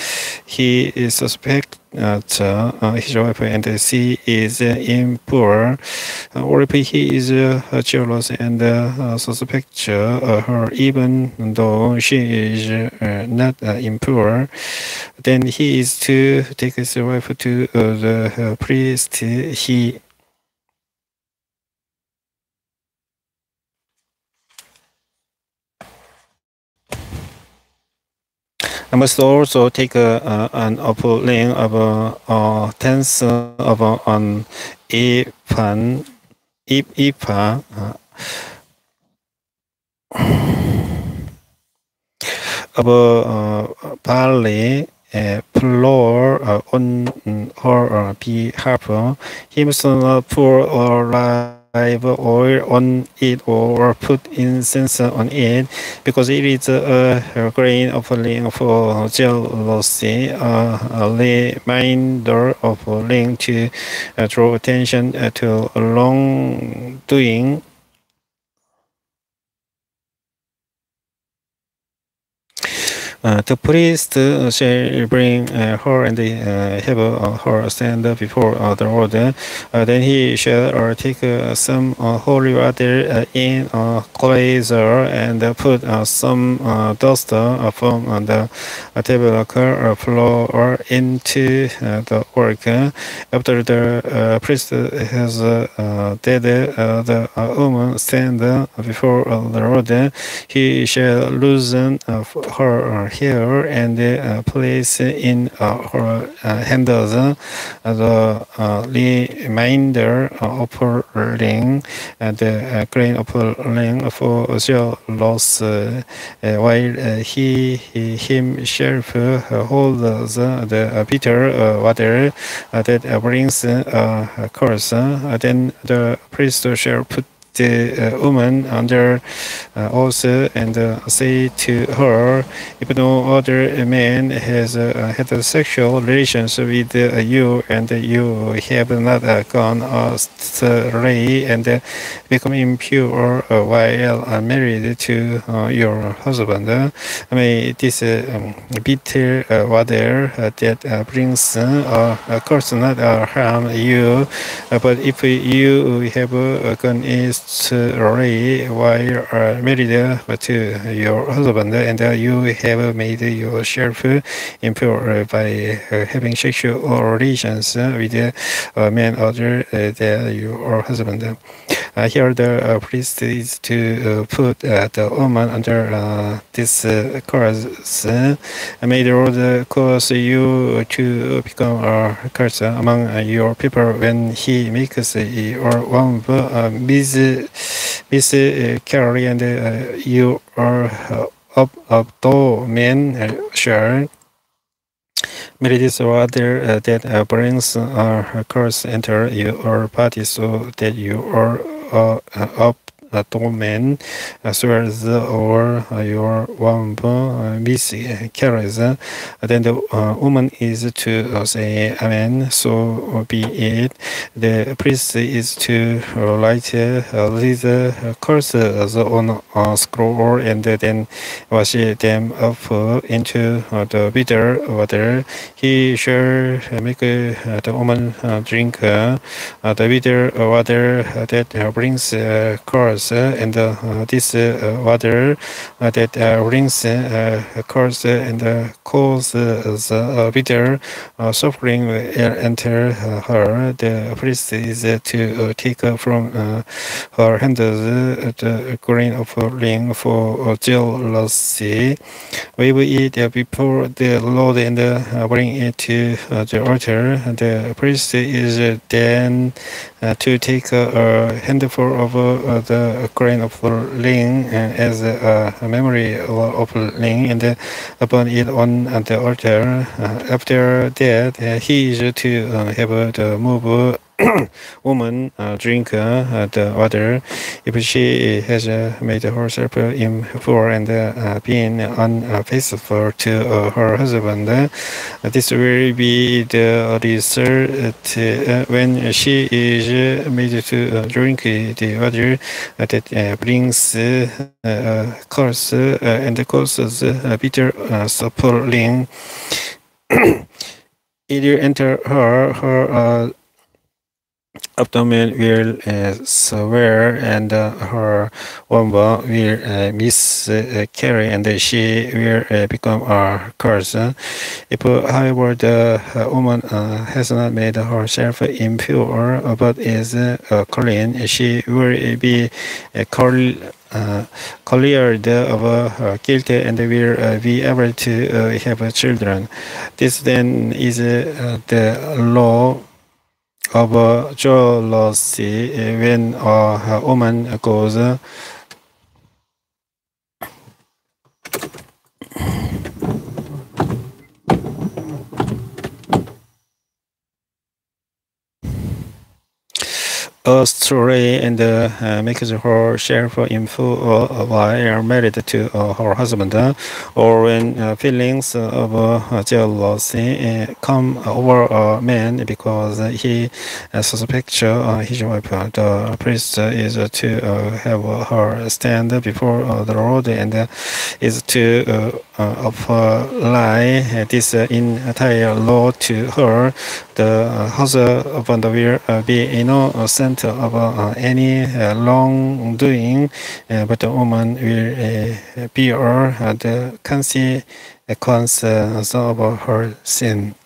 he suspects his wife and she is impure, or if he is jealous and suspects her even though she is not impure, then he is to take his wife to the priest. He I must also take an offering of a tenth of an ephah of barley flour on her behalf. He must not pour olive oil on it or put incense on it, because it is a grain offering for jealousy, a reminder offering to draw attention to wrongdoing. The priest shall bring her and have her stand before the Lord. Then he shall take some holy water in a cleanser and put some dust from the tabernacle floor into the work. After the priest has did the woman stand before the Lord, he shall loosen her hair and place in her handles the remainder offering, the grain offering for jealous, while he himself holds the bitter water that brings a curse. Then the priest shall put the woman under oath and say to her, if no other man has had sexual relations with you, and you have not gone astray and become impure while married to your husband, may this bitter water that brings a curse not harm you. But if you have gone stray while married to your husband, and you have made yourself impure by having sexual relations with a man other than your husband. Here the priest is to put the woman under this curse. May the Lord cause you to become a curse among your people when he makes your womb miscarry, and your abdomen shall. May this water that brings a curse enter your body, so that your abdomen swells or your womb miscarries. Then the woman is to say Amen, so be it. The priest is to write these curses on a scroll and then wash them up into the bitter water. He shall make the woman drink the bitter water that brings curse, and this water that brings curse and causes bitter suffering will enter her. The priest is to take from her hands the grain of ring for jealousy, wave it before the Lord, and bring it to the altar. The priest is then to take a handful of the grain of ring as a memory of ring, and burn it on the altar. After that, he is to have the move woman drink the water if she has made herself impure and been unfaithful to her husband. This will be the result when she is made to drink the water that brings curse and causes bitter suffering. It will enter her abdomen will swell, and her womb will miscarry, and she will become a curse. If, however, the woman has not made herself impure but is clean, she will be cleared of guilt and will be able to have children. This then is the law of jealousy when a woman goes astray and makes herself impure while married to her husband, or when feelings of jealousy come over a man because he suspects his wife. The priest is to have her stand before the Lord and is to apply this entire law to her. The husband will be innocent of any wrongdoing, but the woman will bear the consequences of her sin.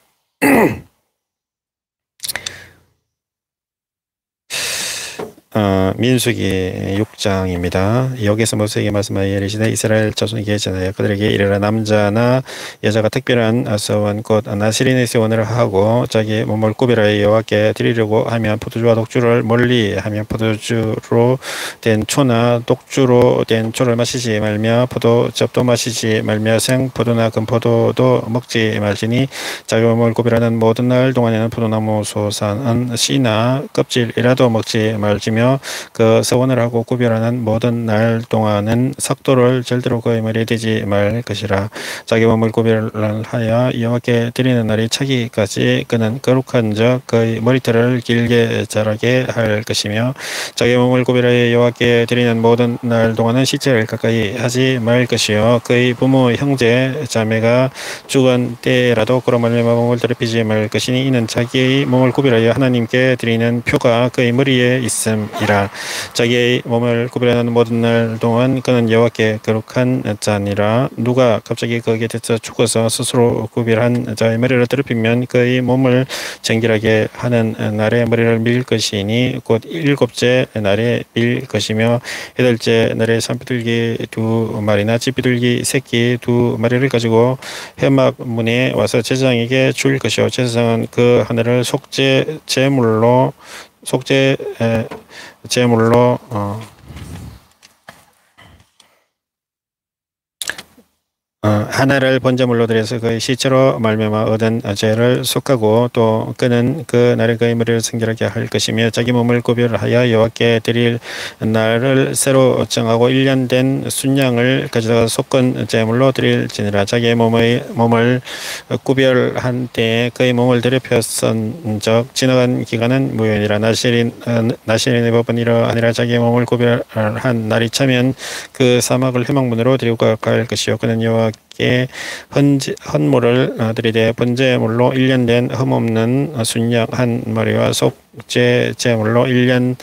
민수기 6장입니다. 여기서 모세에게 말씀하여 이르시되 이스라엘 자손에게 전하여 그들에게 이르라. 남자나 여자가 특별한 서원 곧 나시린의 세원을 하고 자기 몸을 구별하여 여호와께 드리려고 하면 포도주와 독주를 멀리하며 포도주로 된 초나 독주로 된 초를 마시지 말며 포도즙도 마시지 말며 생포도나 금포도도 먹지 말지니 자기 몸을 구별하는 모든 날 동안에는 포도나무 소산은 씨나 껍질이라도 먹지 말지며 그 서원을 하고 구별하는 모든 날 동안은 석도를 절대로 그의 머리에 대지 말 것이라. 자기 몸을 구별하여 여호와께 드리는 날이 차기까지 그는 거룩한 적 그의 머리털을 길게 자라게 할 것이며, 자기 몸을 구별하여 여호와께 드리는 모든 날 동안은 시체를 가까이 하지 말 것이요 그의 부모 형제 자매가 죽은 때라도 그로 말미암아 몸을 더럽히지 말 것이니 이는 자기의 몸을 구별하여 하나님께 드리는 표가 그의 머리에 있음이라. 자기의 몸을 구별하는 모든 날 동안 그는 여호와께 거룩한 자니라. 누가 갑자기 그 곁에서 죽어서 스스로 구별한 자의 머리를 더럽히면 그의 몸을 정결하게 하는 날에 머리를 밀 것이니 곧 일곱째 날에 밀 것이며 여덟째 날에 산비둘기 두 마리나 집비둘기 새끼 두 마리를 가지고 회막 문에 와서 제사장에게 줄 것이요 제사장은 그 하늘을 제물로 하나를 번제물로 드려서 그의 시체로 말미암아 얻은 죄를 속하고 또 그는 그 날에 그의 머리를 성결하게 할 것이며 자기 몸을 구별하여 여호와께 드릴 날을 새로 정하고 1년 된 순양을 가져다가 속건 제물로 드릴지니라. 자기의 몸을 구별한 때에 그의 몸을 더럽혔은적 지나간 기간은 무효니라. 나실인의 법은 이러하니라. 자기의 몸을 구별한 날이 차면 그 사막을 회막문으로 데리고 갈 것이요 그는 여호와께 헌물을 드리되 번제물로 1년 된 흠없는 순양 한 마리와 속죄 제물로 1년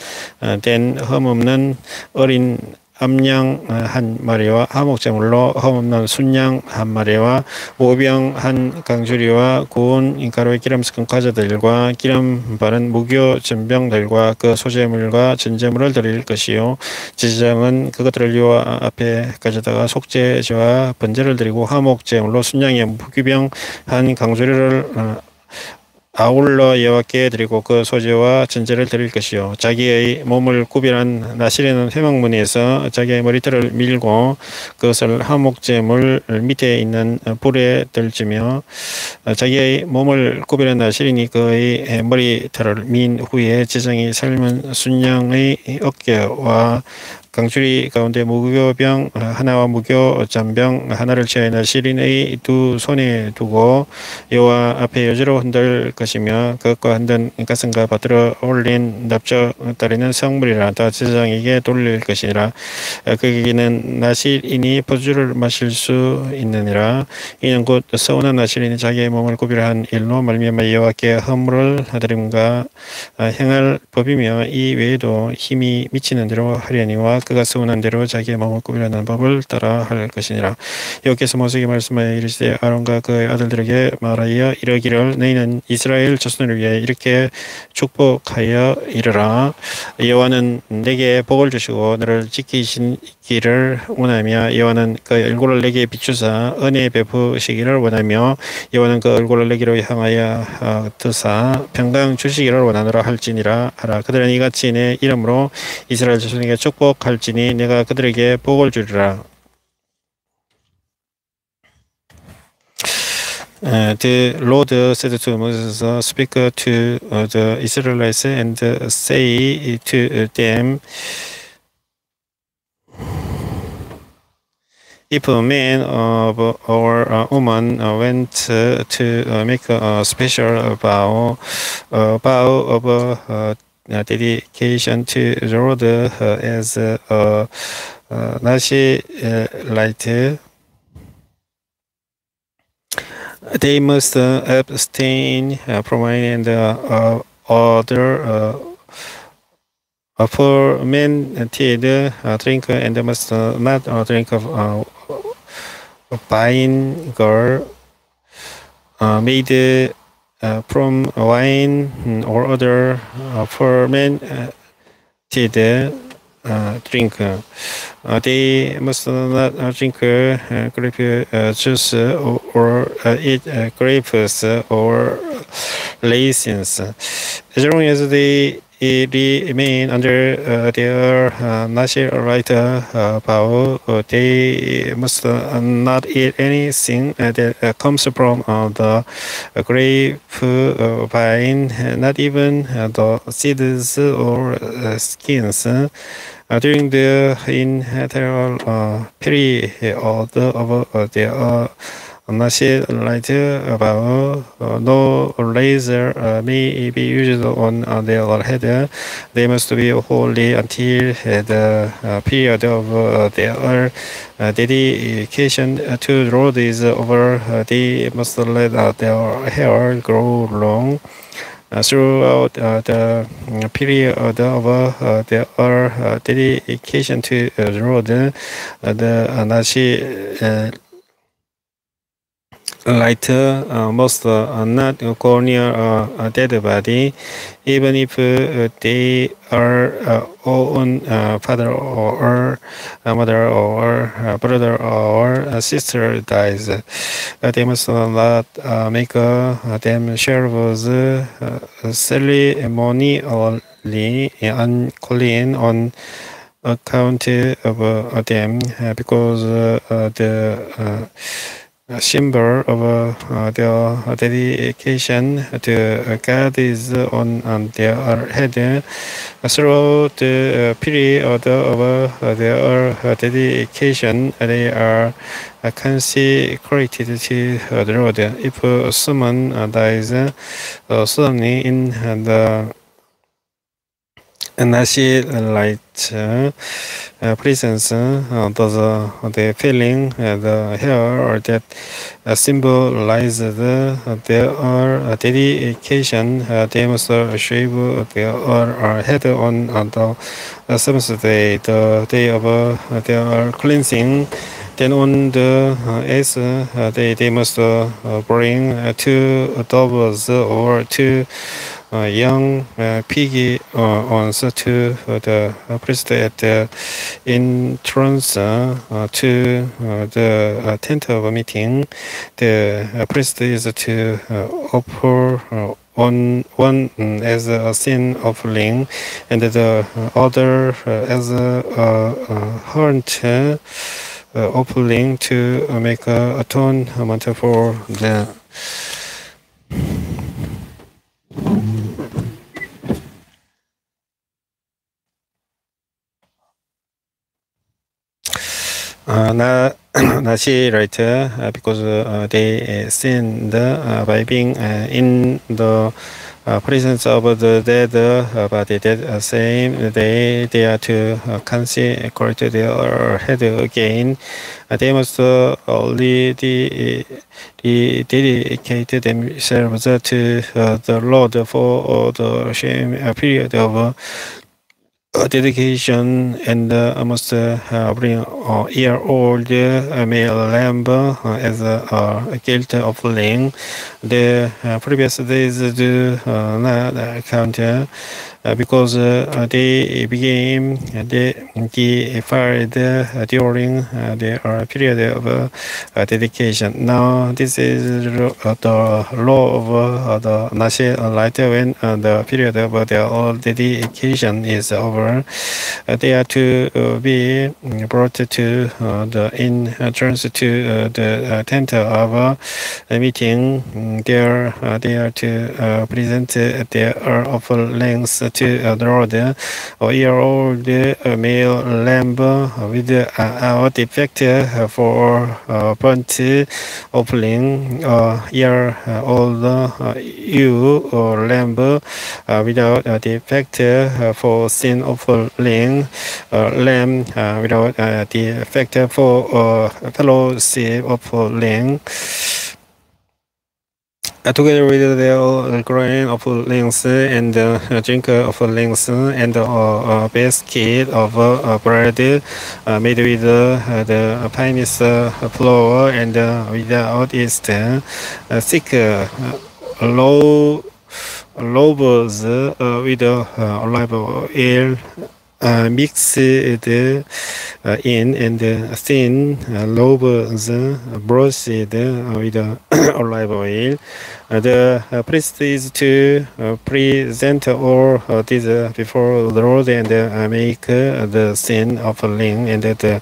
된 흠없는 어린 암양 한 마리와 화목제물로 흠없는 순양 한 마리와 모병 한 강주리와 구운 가루에 기름 섞은 과자들과 기름 바른 무교 전병들과 그 소제물과 전제물을 드릴 것이요 제사장은 그것들을 여호와 앞에 가져다가 속죄제와 번제를 드리고 화목제물로 순양의 무교병 한 강주리를 아울러 여호와께 드리고 그 소제와 전제를 드릴 것이요 자기의 몸을 구별한 나실에는 회막문에서 자기의 머리털을 밀고 그것을 화목제물 밑에 있는 불에 던지며 자기의 몸을 구별한 나실이니 그의 머리털을 민 후에 제사장이 삶은 순양의 어깨와 강주리 가운데 무교병 하나와 무교 잔병 하나를 취하여 나실인의 두 손에 두고 여호와 앞에 여지로 흔들 것이며 그것과 흔든 가슴과 받들어 올린 납작 따르는 성물이라 다 제사장에게 돌릴 것이니라. 그에게는 나실인이 포도주를 마실 수 있느니라. 이는 곧 서운한 나실인이 자기의 몸을 구별한 일로 말미암아 여호와께 헌물을 드림과 행할 법이며 이 외에도 힘이 미치는 대로 하려니와 그가 서운한 대로 자기의 몸을 구별하는 법을 따라 할 것이니라. 여호와께서 모세에게 말씀하여 이르시되 아론과 그의 아들들에게 말하여 이르기를 너희는 이스라엘 자손을 위해 이렇게 축복하여 이르라. 여호와는 내게 복을 주시고 너를 지키시기를 원하며 여호와는 그 얼굴을 내게 비추사 은혜 베푸시기를 원하며 여호와는 그 얼굴을 내게로 향하여 드사 평강 주시기를 원하노라 할지니라 하라. 그들은 이같이 내 이름으로 이스라엘 자손에게 축복할지니 내가 그들에게 복을 주리라. The Lord said to Moses, Speak to the Israelites and say to them, If a man or a woman went to make a special vow of dedication to the Lord as a Nazirite, they must abstain from wine and other fermented drink, and must not drink vinegar made from wine or other fermented drink. They must not drink grape juice or eat grapes or raisins. As long as they remain under their Nazirite vow, they must not eat anything that comes from the grapevine, not even the seeds or skins. During the entire period of their Nazirite vow, no razor may be used on their head. They must be holy until the period of their dedication to the Lord is over. They must let their hair grow long. throughout the period of their dedication to the Lord, the Nazi lighter most not go near a dead body, even if they are own father or mother or brother or sister dies. They must not make them serve ceremonially unclean on account of them, because the symbol of their dedication to God is on their head. Throughout the period of their dedication, they are consecrated to the Lord. If someone dies suddenly in the Nazi light presence, does the feeling the hair that symbolize their dedication, they must shave their head on the seventh day, the day of their cleansing. Then on the eighth day, they must bring 2 doves or 2 young piggy ones to the priest at the entrance to the tent of a meeting. The priest is to offer one as a sin offering, and the other as a burnt offering to make atonement for the Nazi writer, because they sinned by being in the presence of the dead body. That same day they are to consecrate their head again. They must dedicate themselves to the Lord for the same period of dedication, and must bring a year-old male lamb as a guilt offering. The previous days do not count, because they became defiled during their period of dedication. Now, this is the law of the Nazi light. When the period of their dedication is over, they are to be brought to the entrance to the tent of a meeting. There they are to present their offerings to the Lord. A year-old male lamb without defect for burnt offering. A year-old ewe or lamb without defect for sin offering. Lamb without defect for fellowship offering. Together with their grain offerings and drink offerings and a basket of bread made with the finest flour and without yeast. Thick loaves with olive oil mixed in, and thin loaves broasted with olive oil. The priest is to present all these before the Lord and make the sin offering and the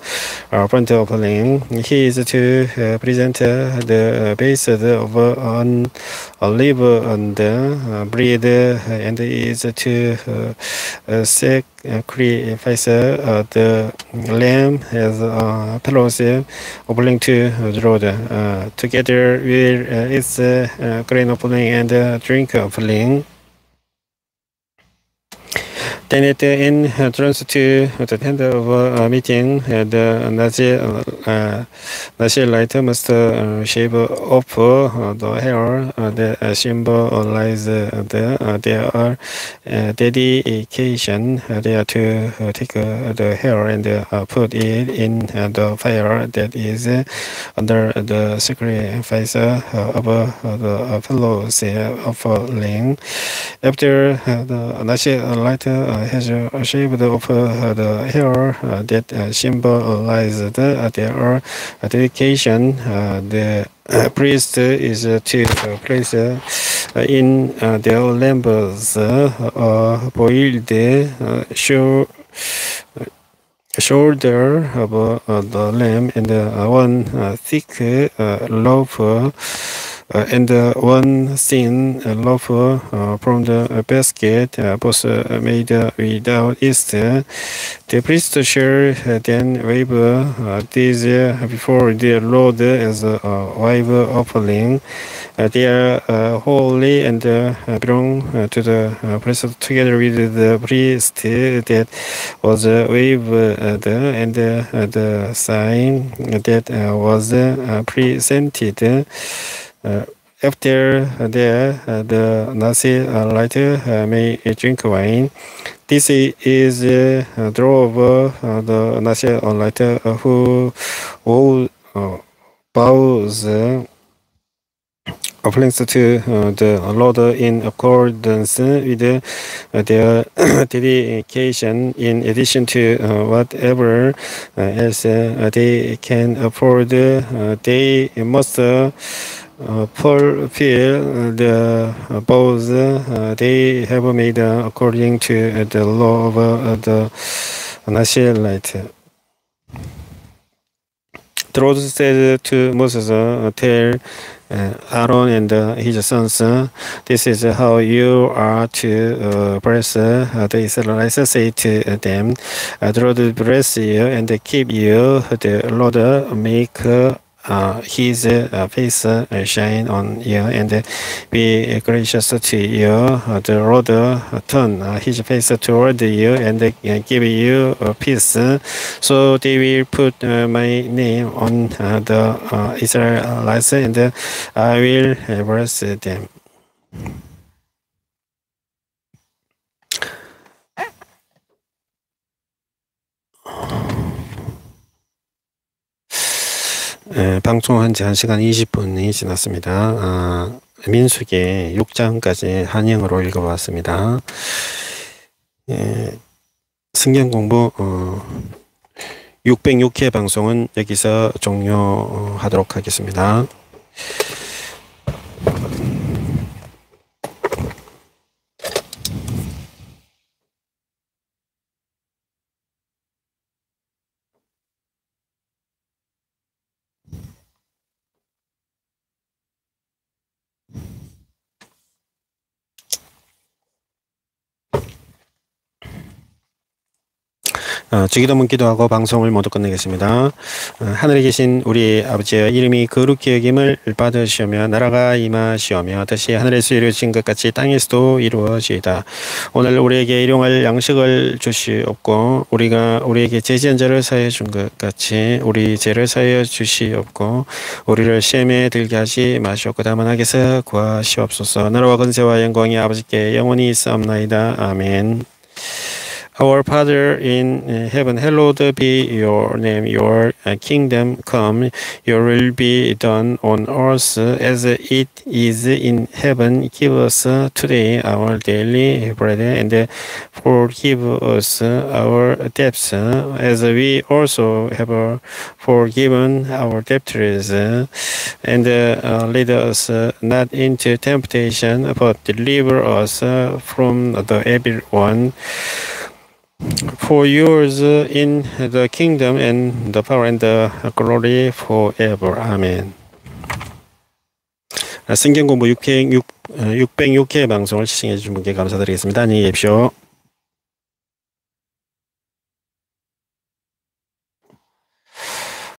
burnt offering. He is to present the base of an olive and bread, and is to sacrifice the lamb as a fellowship offering to the Lord, together with its grain offering and drink offering. Then at the end, turns to the end of a meeting, the Nazi light must shave off the hair that symbolize their dedication. They are to take the hair and put it in the fire that is under the sacrifice of the fellows offering. After the Nazi light has shaved off the hair that symbolized their dedication, the priest is to place in their lamps boiled shoulder of the lamb and one thick loaf and one thin loaf from the basket, both made without yeast. The priest shall then wave these before the Lord as a wave offering. They are holy and belong to the priest together with the priest that was waved and the sign that was presented. After that, the Nazi lighter may drink wine. This is drove the Nazi lighter who bows offerings to the Lord in accordance with their dedication, in addition to whatever else they can afford. They must fulfill the vows they have made according to the law of the Nazirite. The Lord said to Moses, tell Aaron and his sons, this is how you are to bless the Israelites. Say to them, the Lord bless you and keep you. The Lord make his face shine on you and be gracious to you. The Lord turn his face toward you and give you peace. So they will put my name on the Israelites and I will bless them. 방송한 지 1시간 20분이 지났습니다. 민수기 6장까지 한영어로 읽어봤습니다. 성경공부 606회 방송은 여기서 종료하도록 하겠습니다. 주기도문 기도하고 방송을 모두 끝내겠습니다. 하늘에 계신 우리 아버지여, 이름이 거룩히 여김을 받으시오며 나라가 임하시오며 뜻이 하늘에서 이루어진 것 같이 땅에서도 이루어지이다. 오늘 우리에게 일용할 양식을 주시옵고 우리가 우리에게 죄지은 자를 사하여 준 것 같이 우리 죄를 사하여 주시옵고 우리를 시험에 들게 하지 마시옵고 다만 악에서 구하시옵소서. 나라와 권세와 영광이 아버지께 영원히 있사옵나이다. 아멘. Our Father in heaven, hallowed be your name. Your kingdom come. Your will be done on earth as it is in heaven. Give us today our daily bread and forgive us our debts as we also have forgiven our debtors. And lead us not into temptation, but deliver us from the evil one. For yours in the kingdom and the power and the glory forever. 아멘. 성경공부 606회 방송을 시청해 주신 분께 감사드리겠습니다. 안녕히 계십시오.